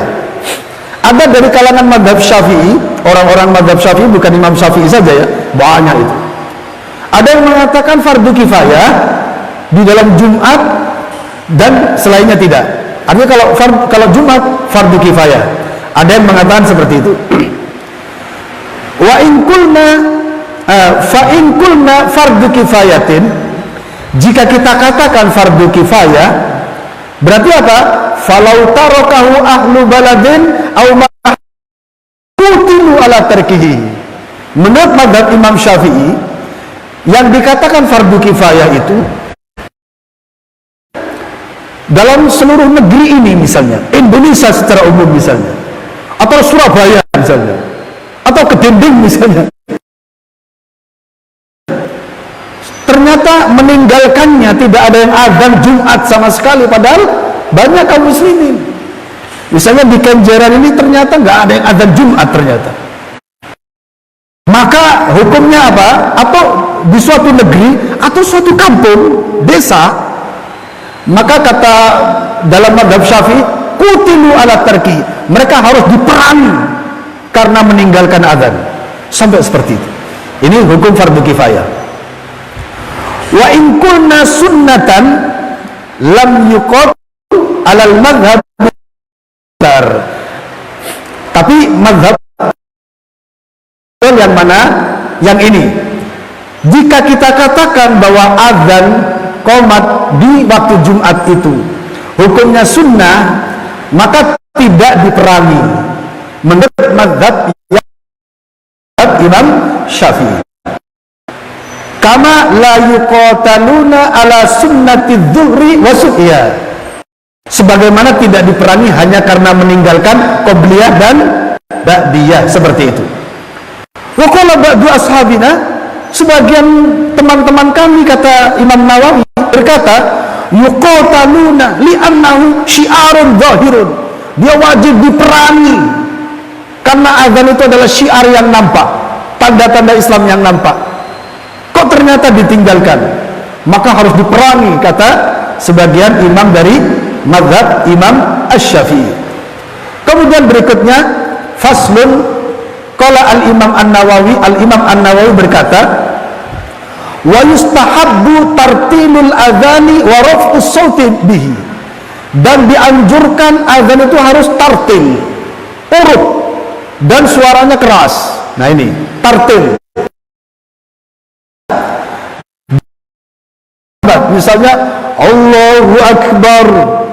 Ada dari kalangan mazhab Syafi'i, orang-orang mazhab Syafi'i, bukan Imam Syafi'i saja ya, banyak itu. Ada yang mengatakan fardu kifayah di dalam Jumat dan selainnya tidak. Artinya kalau Jumat fardu kifayah. Ada yang mengatakan seperti itu. Wa in qulna fa in qulna fardu kifayatin, jika kita katakan fardu kifayah, berarti apa? Falau tarakahu ahlu baladin aw ma'utilu ala tarkihi. Menurut mazhab Imam Syafi'i, yang dikatakan fardu kifayah itu dalam seluruh negeri ini, misalnya Indonesia secara umum misalnya, atau Surabaya misalnya, atau Kedending misalnya, ternyata meninggalkannya tidak ada yang adzan Jumat sama sekali, padahal banyak kaum muslimin. Misalnya di Kenjeran ini ternyata nggak ada yang adzan Jumat ternyata. Maka hukumnya apa? Atau di suatu negeri atau suatu kampung, desa, maka kata dalam mazhab Syafi'i, qutilu ala tarki, mereka harus diperangi karena meninggalkan adzan. Sampai seperti itu. Ini hukum fardu kifayah. Wa in kunna sunnatan lam yuqat alal madhab. Tapi madhab yang mana? Yang ini. Jika kita katakan bahwa azan qomat di waktu Jumat itu hukumnya sunnah, maka tidak diperangi menurut madhab Imam Syafi'i. Kama la yuqataluna ala sunnati dhuhri wa subhiyah, sebagaimana tidak diperangi hanya karena meninggalkan qobliyah dan ba'diyah, seperti itu. Wa qala ba'du ashabina, sebagian teman-teman kami, kata Imam Nawawi, berkata yuqataluna li'annahu syiarun zahirun, dia wajib diperangi karena azan itu adalah syiar yang nampak, tanda-tanda Islam yang nampak. Kok ternyata ditinggalkan? Maka harus diperangi, kata sebagian imam dari mazhab Imam Asy-Syafi'i. Kemudian berikutnya faslun, qala al-Imam An-Nawawi berkata, wa yustahabbu tartilul adzani wa raf'us sauti bihi, dan dianjurkan azan itu harus tartil, urut, dan suaranya keras. Nah ini tartil. Misalnya Allahu Akbar,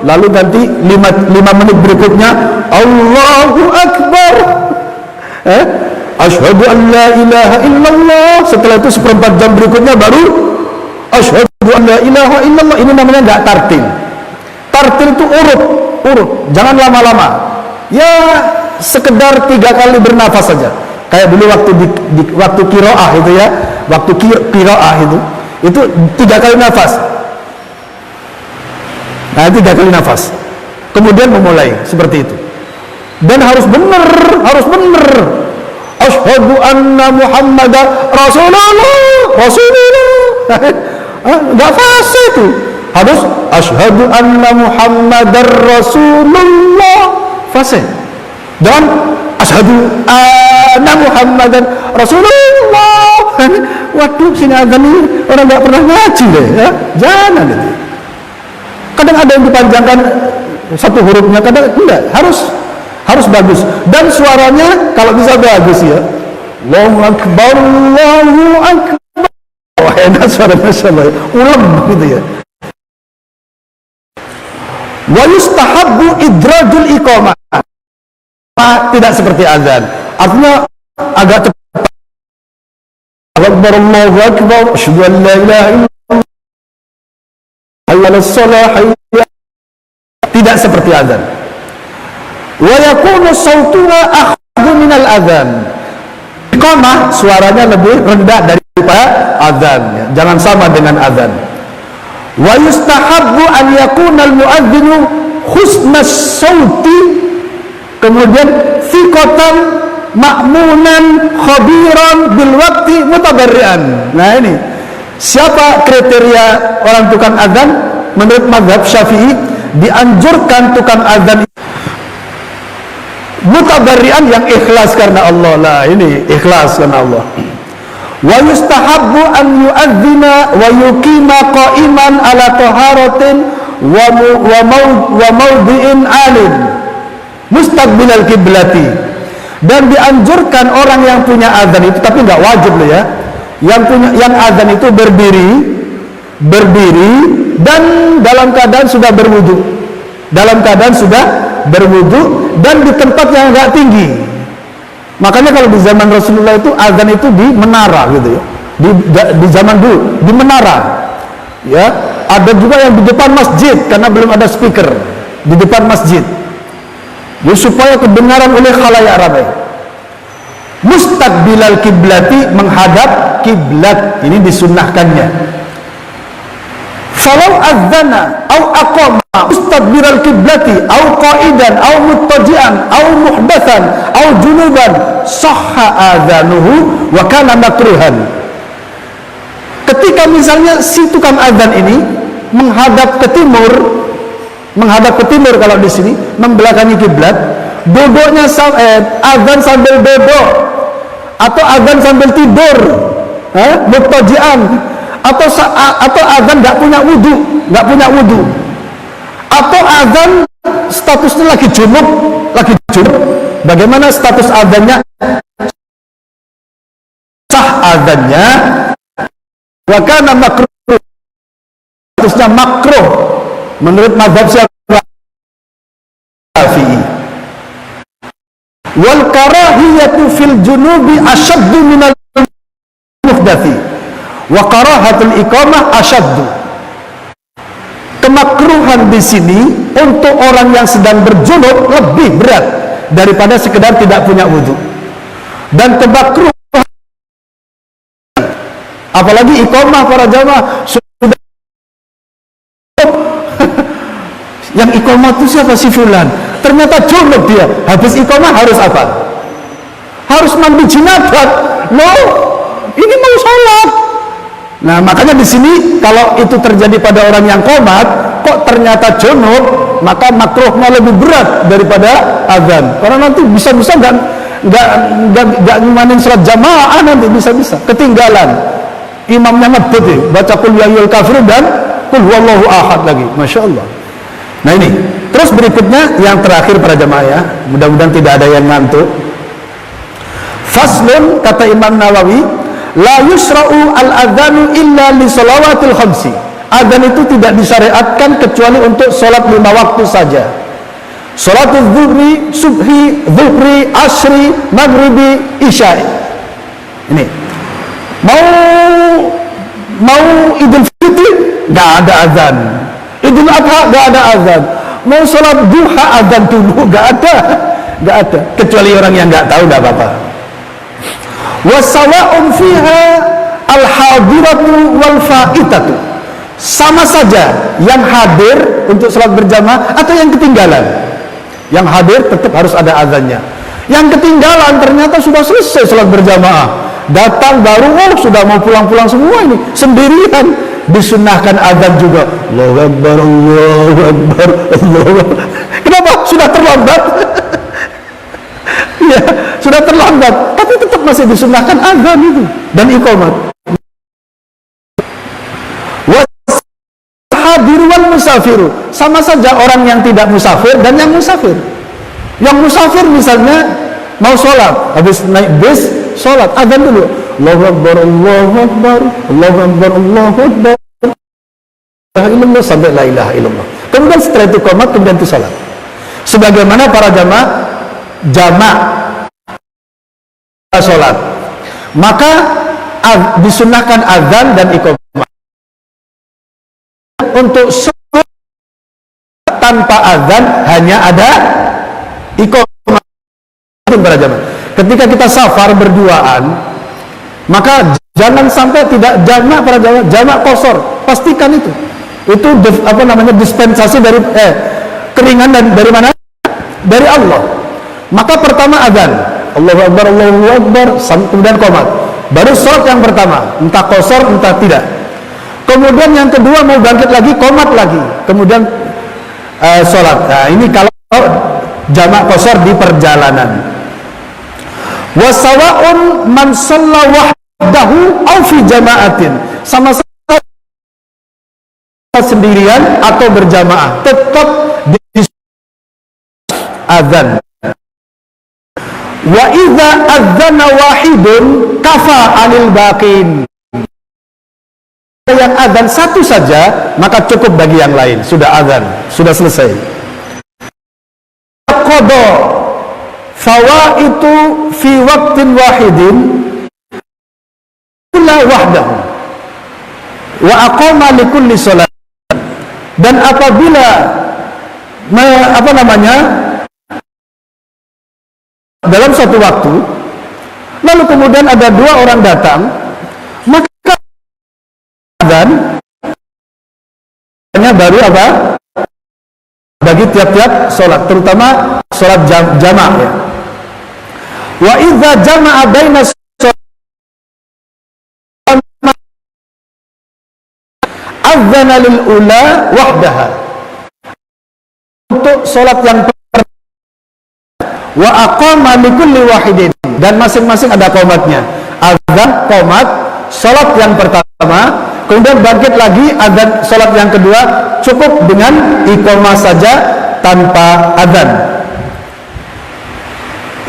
lalu nanti 5 menit berikutnya Allahu Akbar, asyhadu an la ilaha illallah, setelah itu seperempat jam berikutnya baru asyhadu an la ilaha illallah. Ini namanya nggak tartil. Tartil itu urut, jangan lama-lama, ya sekedar 3 kali bernafas saja, kayak dulu waktu qiraah itu ya, waktu qiraah itu 3 kali nafas. Nah, 3 kali nafas, kemudian memulai seperti itu, dan harus benar. Asyhadu anna Muhammadar Rasulullah. Nggak fasih itu. Harus asyhadu anna Muhammadar Rasulullah, fasih. Dan asyhadu anna Muhammadan Rasulullah. Waduh, sini azan ini orang nggak pernah ngaji deh, ya. Jangan itu. Kadang ada yang dipanjangkan satu hurufnya, kadang enggak. Harus bagus. Dan suaranya kalau bisa bagus ya. Allahu Akbar, Allahu Akbar. Wah, enak suaranya, masyaallah. Ulem gitu ya. Wa yustahabbu idrajul iqamah. Tidak seperti azan. Artinya agak cepat. Akbar, Allahu Akbar, asyhadu an la ilaha illallah, hayya 'alas shalah, hayya. Tidak seperti azan. Wa yakunu sautuha akhadhu minal azan. Iqamah suaranya lebih rendah daripada azan, ya. Jangan sama dengan azan. Wa yustahabbu an yakuna al-mu'adzinu husnas sauti, kemudian thiqatan ma'munan khabiran bil waqti mutabarrian. Nah, ini siapa kriteria orang tukang azan? Menurut mazhab Syafi'i dianjurkan tukang azan mutabarrian, yang ikhlas karena Allah. Lah, ini ikhlas karena Allah. Wa yustahabbu an yu'adzina wa yuqima qa'iman ala taharatin wa mawdi'in alim mustaqbilal kiblati. Dan dianjurkan orang yang punya azan itu, tapi nggak wajib loh ya, yang azan itu berdiri dan dalam keadaan sudah berwudu, dan di tempat yang agak tinggi. Makanya kalau di zaman Rasulullah itu azan itu di menara gitu ya, di zaman dulu di menara ya. Ada juga yang di depan masjid karena belum ada speaker di depan masjid ya, supaya kedengaran oleh khalayak ramai. Mustaqbilal kiblati, menghadap kiblat, ini disunnahkannya. Falau adzana au aqama mustaqbilal kiblati au qa'idan au muttaji'an au muhdatsan au junuban sahha adzanuhu wa kana makruhan. Ketika misalnya si tukang azan ini menghadap ke timur kalau di sini, membelakangi kiblat, duduknya azan sambil duduk, atau azan sambil tidur, muttaji'an, atau azan nggak punya wudu, atau azan statusnya lagi junub. Bagaimana status azannya? Sah azannya, wa kana makruh, statusnya makruh menurut mazhab Syafi'i. Wal karahiyatu fil junubi asyaddu minal muhdathi wa karahatul iqamah asyaddu. Kemakruhan di sini untuk orang yang sedang berjunub lebih berat daripada sekedar tidak punya wudu. Dan kemakruhan apalagi iqamah para jamaah sudah yang iqamah itu siapa? Si fulan, ternyata junub dia. Habis iqamah harus apa? Harus mandi jinabat. Ini mau sholat. Nah, makanya di sini kalau itu terjadi pada orang yang qomat, kok ternyata junub, maka makruhnya lebih berat daripada azan. Karena nanti bisa-bisa nggak ngimanin sholat jamaah, nanti bisa-bisa ketinggalan. Imamnya ngebut ya, baca qul ya ayyuhal kafirun dan qul huwallahu ahad lagi. Masya Allah. Nah, ini terus berikutnya yang terakhir para jamaah ya, mudah-mudahan tidak ada yang ngantuk. Faslun, kata Imam Nawawi, la yusra'u al-adhanu illa li salawatil khamsi. Adzan itu tidak disyariatkan kecuali untuk salat 5 waktu saja. Salatul zuhri, subhi, zuhri, asri, maghribi, isya. Ini mau Idul Fitri nggak ada azan, Idul Adha nggak ada azan, mau salat duha azan dulu nggak ada, kecuali orang yang nggak tahu nggak apa-apa. Wasawa'un fiha al-hadiratu wal fa'itatu, sama saja yang hadir untuk salat berjamaah atau yang ketinggalan. Yang hadir tetap harus ada azannya, yang ketinggalan ternyata sudah selesai salat berjamaah, datang baru sudah mau pulang-pulang semua, ini sendirian, disunnahkan azan juga. Allahu Akbar, Allahu Akbar, Allahu Akbar. Kenapa? Sudah terlambat. Ya, sudah terlambat, tapi tetap masih disunnahkan azan itu dan iqamat. Hadir wal musafiru, sama saja orang yang tidak musafir dan yang musafir. Yang musafir misalnya mau sholat, habis naik bis sholat, azan dulu, Allahu Akbar, Allahu Akbar, Allahu Akbar, Allahu Akbar, la ilaha illallah, sampai la ilaha illallah. Kemudian setelah itu qomat, kemudian itu sholat. Sebagaimana para jamak sholat, maka disunnahkan azan dan iqamah. Untuk sholat tanpa azan hanya ada iqamah. Para jamaah, ketika kita safar berduaan, maka jangan sampai tidak jamak para jamaah, jamak qasar, pastikan itu dispensasi dari keringan dan dari mana? Dari Allah. Maka pertama azan, Allahu Akbar, Allahu Akbar, kemudian qomat, baru sholat yang pertama, entah qasar entah tidak. Kemudian yang kedua mau bangkit lagi, qomat lagi, kemudian sholat. Nah, ini kalau jamak qasar di perjalanan. Wasawa'un man shalla wahdahu aw fi jama'atin, sama saja sendirian atau berjamaah, tetap di azan. Wa idza adzana wahidun kafa 'anil baqin, yang azan satu saja maka cukup bagi yang lain. Sudah azan, sudah selesai. Qada fawaitu fi waqtin wahidin kulla wahdahu wa aqama li kulli salat. Dan apabila dalam satu waktu, lalu kemudian ada dua orang datang, maka azan hanya baru bagi tiap-tiap sholat, terutama sholat jamaah ya. Wa idza jama'a baina adzana lil ula wahdaha, untuk sholat yang wa aqama li kulli wahidin, dan masing-masing ada qomatnya. Azan, qomat, sholat yang pertama, kemudian bangkit lagi azan sholat yang kedua, cukup dengan iqamah saja tanpa azan.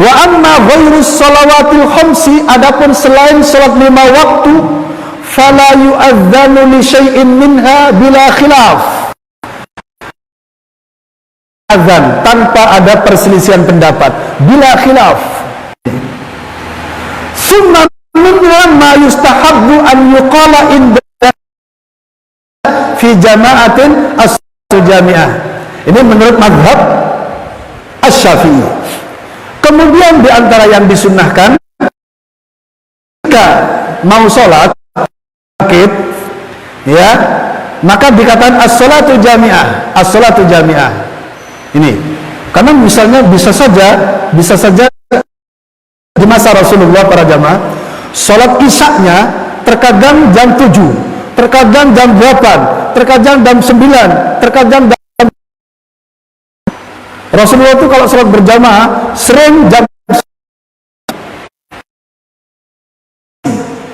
Wa amma ghairus shalawatil khamsi, adapun selain sholat 5 waktu, fala yu'adzanu li syai'in minha bila khilaf, azan tanpa ada perselisihan pendapat, bila khilaf. Summa minna ma yustahabbu an yuqala inda fi jama'atin as-jami'ah. Ini menurut mazhab Asy-Syafi'i. Kemudian di antara yang disunnahkan, jika mau sholat bangkit ya, maka dikatakan as-sholatu jami'ah, as-sholatu jami'ah. Ini karena misalnya bisa saja di masa Rasulullah para jamaah, sholat isya-nya terkadang jam 7, terkadang jam 8, terkadang jam 9, terkadang jam... Rasulullah itu kalau sholat berjamaah sering jam.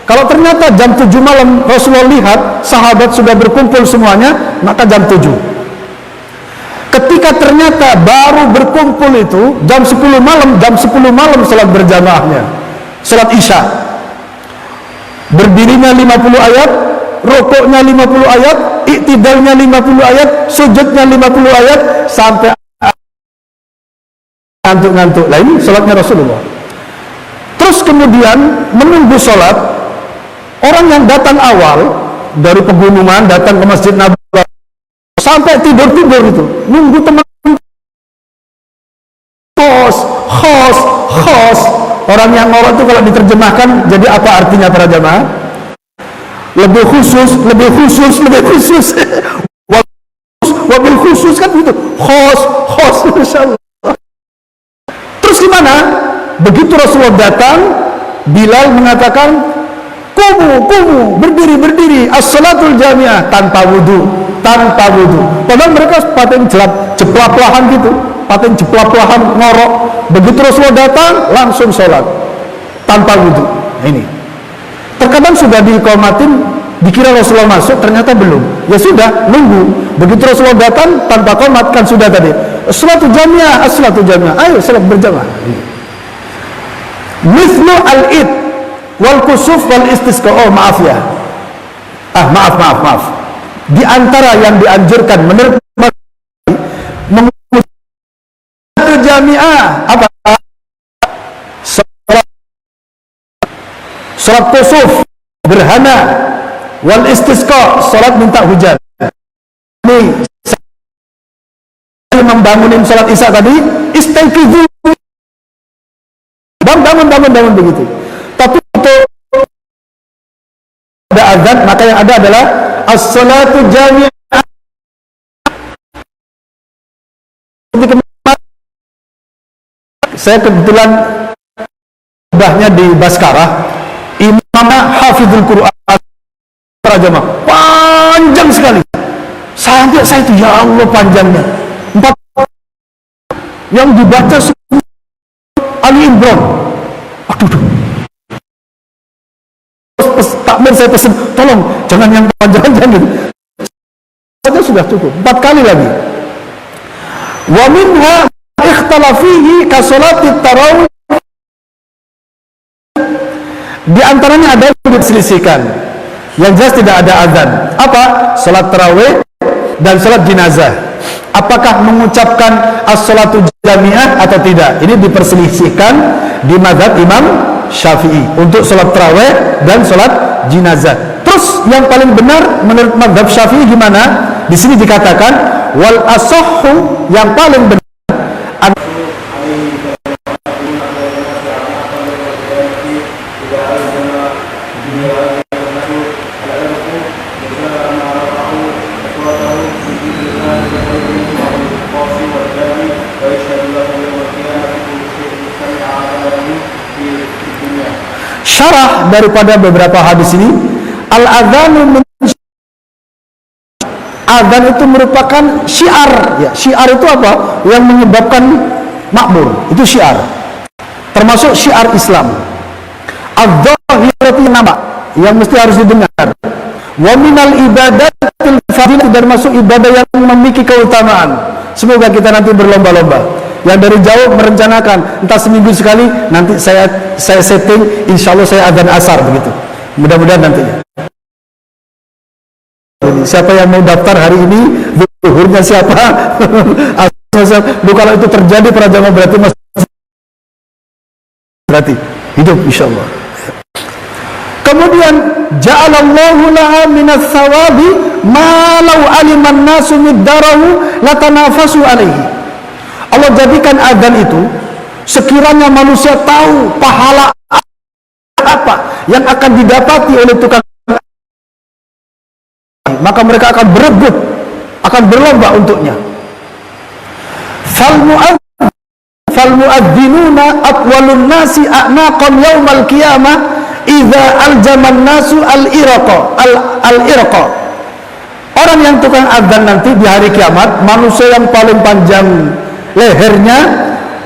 Kalau ternyata jam 7 malam Rasulullah lihat sahabat sudah berkumpul semuanya, maka jam 7. Ketika ternyata baru berkumpul itu jam 10 malam sholat berjamaahnya, sholat isya, berdirinya 50 ayat, rukuknya 50 ayat, iktidalnya 50 ayat, sujudnya 50 ayat, sampai ngantuk-ngantuk. Lah ini sholatnya Rasulullah. Terus kemudian menunggu sholat, orang yang datang awal dari pegunungan datang ke Masjid Nabawi sampai tidur-tidur itu nunggu teman. Khos orang yang ngorok itu kalau diterjemahkan jadi apa artinya para jamaah? Lebih khusus wabil khusus kan gitu. Khos insyaallah. Terus gimana? Begitu Rasulullah datang, Bilal mengatakan, kumu, berdiri, as-salatul jamiah, tanpa wudu. Padahal mereka paten jeplak-jeplah gitu, ngorok. Begitu Rasulullah datang, langsung sholat tanpa wudu. Nah, ini terkadang sudah diikomatin, dikira Rasulullah masuk, ternyata belum. Ya sudah, nunggu. Begitu Rasulullah datang tanpa qomat, kan sudah tadi as-salatul jamiah, ayo salat berjamaah. Mithlu al-id wal kusuf wal istisqa. Oh maaf ya, maaf. Di antara yang dianjurkan menurut mengucapkan jamiah apa? Salat kusuf, gerhana, wal istisqa, salat minta hujan. Ini saya membangunin salat isya tadi, istaiqizu, bangun begitu. Tapi untuk ada azan, maka yang ada adalah as-salatu jami'ah. Saya kebetulan ubahnya di Baskarah, imamnya hafizul Quran, jamaah panjang sekali. Sampai saya itu, ya Allah panjangnya, 4 yang dibaca Ali Imran. Aduh. Takmir saya pesan, tolong jangan yang panjang-panjang gitu. Saja sudah cukup. 4 kali lagi. Wa minha ikhtalafihi ka sholati tarawih. Di antaranya ada yang diselisihkan. Yang jelas tidak ada azan. Apa? Salat tarawih dan salat jenazah. Apakah mengucapkan as-salatu jamiah atau tidak? Ini diperselisihkan di mazhab Imam Syafi'i untuk salat tarawih dan salat jenazah. Terus yang paling benar menurut mazhab Syafi'i gimana? Di sini dikatakan wal asahhu, yang paling benar syarah daripada beberapa hadis ini. Al-adzanu, adzan itu merupakan syiar. Ya, syiar itu apa? Yang menyebabkan makmur. Itu syiar. Termasuk syiar Islam. Adz-dzahiratu, nama yang mesti harus didengar. Wa minal ibadatil fadilah, dan masuk ibadah yang memiliki keutamaan. Semoga kita nanti berlomba-lomba. Yang dari jauh merencanakan entah seminggu sekali, nanti saya setting, insya Allah saya adzan asar begitu. Mudah-mudahan nantinya. Siapa yang mau daftar hari ini, zuhurnya siapa? Kalau itu terjadi para jamaah berarti hidup insya Allah. Kemudian ja'alallahu laha minas thawabi ma law aliman nasu middarahu latanafasu alaihi. Allah jadikan adzan itu, sekiranya manusia tahu pahala apa yang akan didapati oleh tukang, maka mereka akan berebut, akan berlomba untuknya. Fal mu'adzinuna atwalun nasi a'naqan yaumal qiyamah idza aljaman nasu al-irqa. Orang yang tukang adzan nanti di hari kiamat, manusia yang paling panjang lehernya,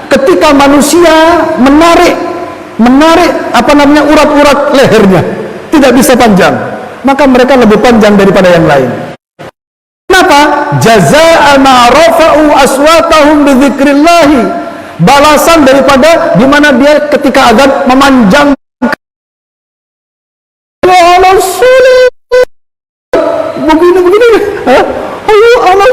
ketika manusia menarik urat-urat lehernya tidak bisa panjang, maka mereka lebih panjang daripada yang lain. Kenapa? Jazaa'a ma rafa'u aswatahum bi dzikrillah, balasan daripada di mana dia ketika adzan memanjang begini, ayo Allah,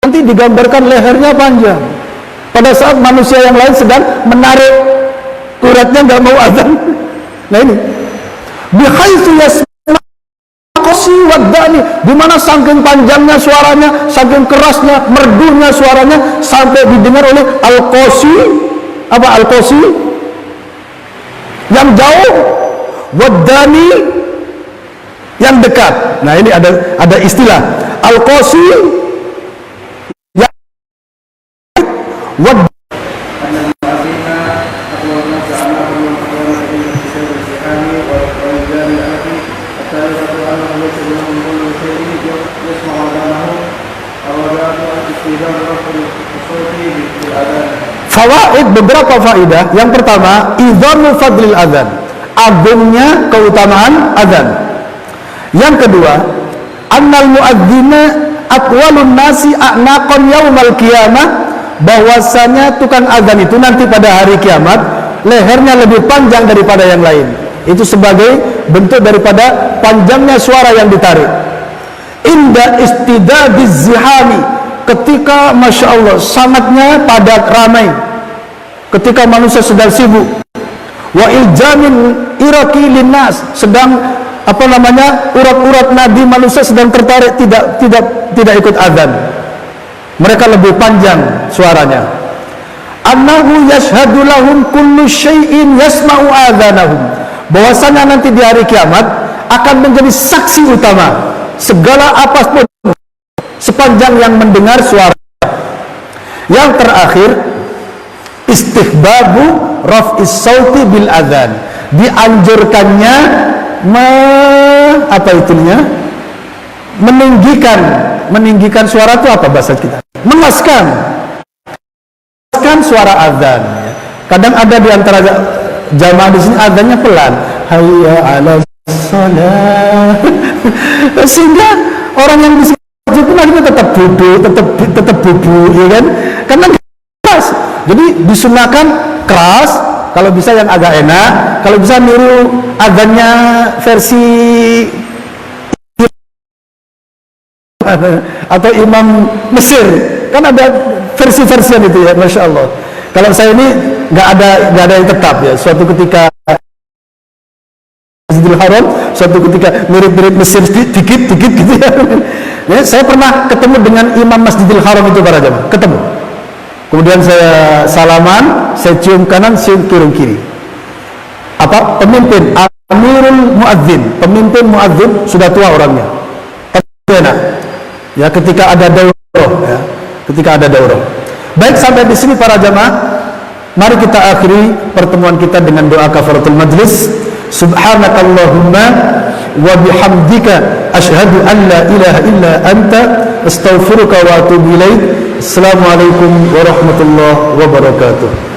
nanti digambarkan lehernya panjang pada saat manusia yang lain sedang menarik uratnya, nggak mau azan. Nah ini bihaitsu yasma'u wadani, di mana saking panjangnya suaranya, saking kerasnya, merdunya suaranya, sampai didengar oleh al-qasi. Apa al-qasi? Yang jauh, wadani yang dekat. Nah ini ada istilah al-qasi yang Fawaid, beberapa faidah. Yang pertama, idzamu fadlil adzan, agungnya keutamaan adzan. Yang kedua, annal muadzina aqwalun nasi a'naqan yaumal qiyamah, bahwasanya tukang adzan itu nanti pada hari kiamat lehernya lebih panjang daripada yang lain. Itu sebagai bentuk daripada panjangnya suara yang ditarik. Inda istidadiz zihami, ketika Masya Allah sangatnya padat ramai, ketika manusia sedang sibuk. Wa iljamin iraqi linnas, sedang urat-urat nadi manusia sedang tertarik, tidak ikut azan, mereka lebih panjang suaranya. Annahu yashhadu lahum kullu syai'in yasma'u adzanahum, bahwasanya nanti di hari kiamat akan menjadi saksi utama segala apapun sepanjang yang mendengar suara. Yang terakhir, istihbabu raf'is sauti bil adzan, dianjurkannya meninggikan suara itu apa bahasa kita? Mengemaskan suara azan. Kadang ada di antara jamaah di sini azannya pelan, hayya 'alas shalah, sehingga orang yang di sini pun akhirnya tetap duduk, tetap bubuk, ya kan? Karena keras. Jadi disunahkan keras, kalau bisa yang agak enak, kalau bisa niru azannya versi atau Imam Mesir, kan ada versi-versian itu ya, Masya Allah. Kalau saya ini nggak ada yang tetap ya. Suatu ketika Masjidil Haram, suatu ketika mirip-mirip Mesir dikit gitu ya. Ya, saya pernah ketemu dengan Imam Masjidil Haram itu para jamaah, ketemu. Kemudian saya salaman, saya cium kanan, cium kiri. Pemimpin Amirul Muadzin, pemimpin muadzin sudah tua orangnya. Enak. Ya, ketika ada daurah. Baik, sampai di sini para jamaah, mari kita akhiri pertemuan kita dengan doa kafaratul majlis. Subhanakallahumma wa bihamdika asyhadu an la ilaha illa anta astaghfiruka wa atubu ilaik. Assalamualaikum warahmatullahi wabarakatuh.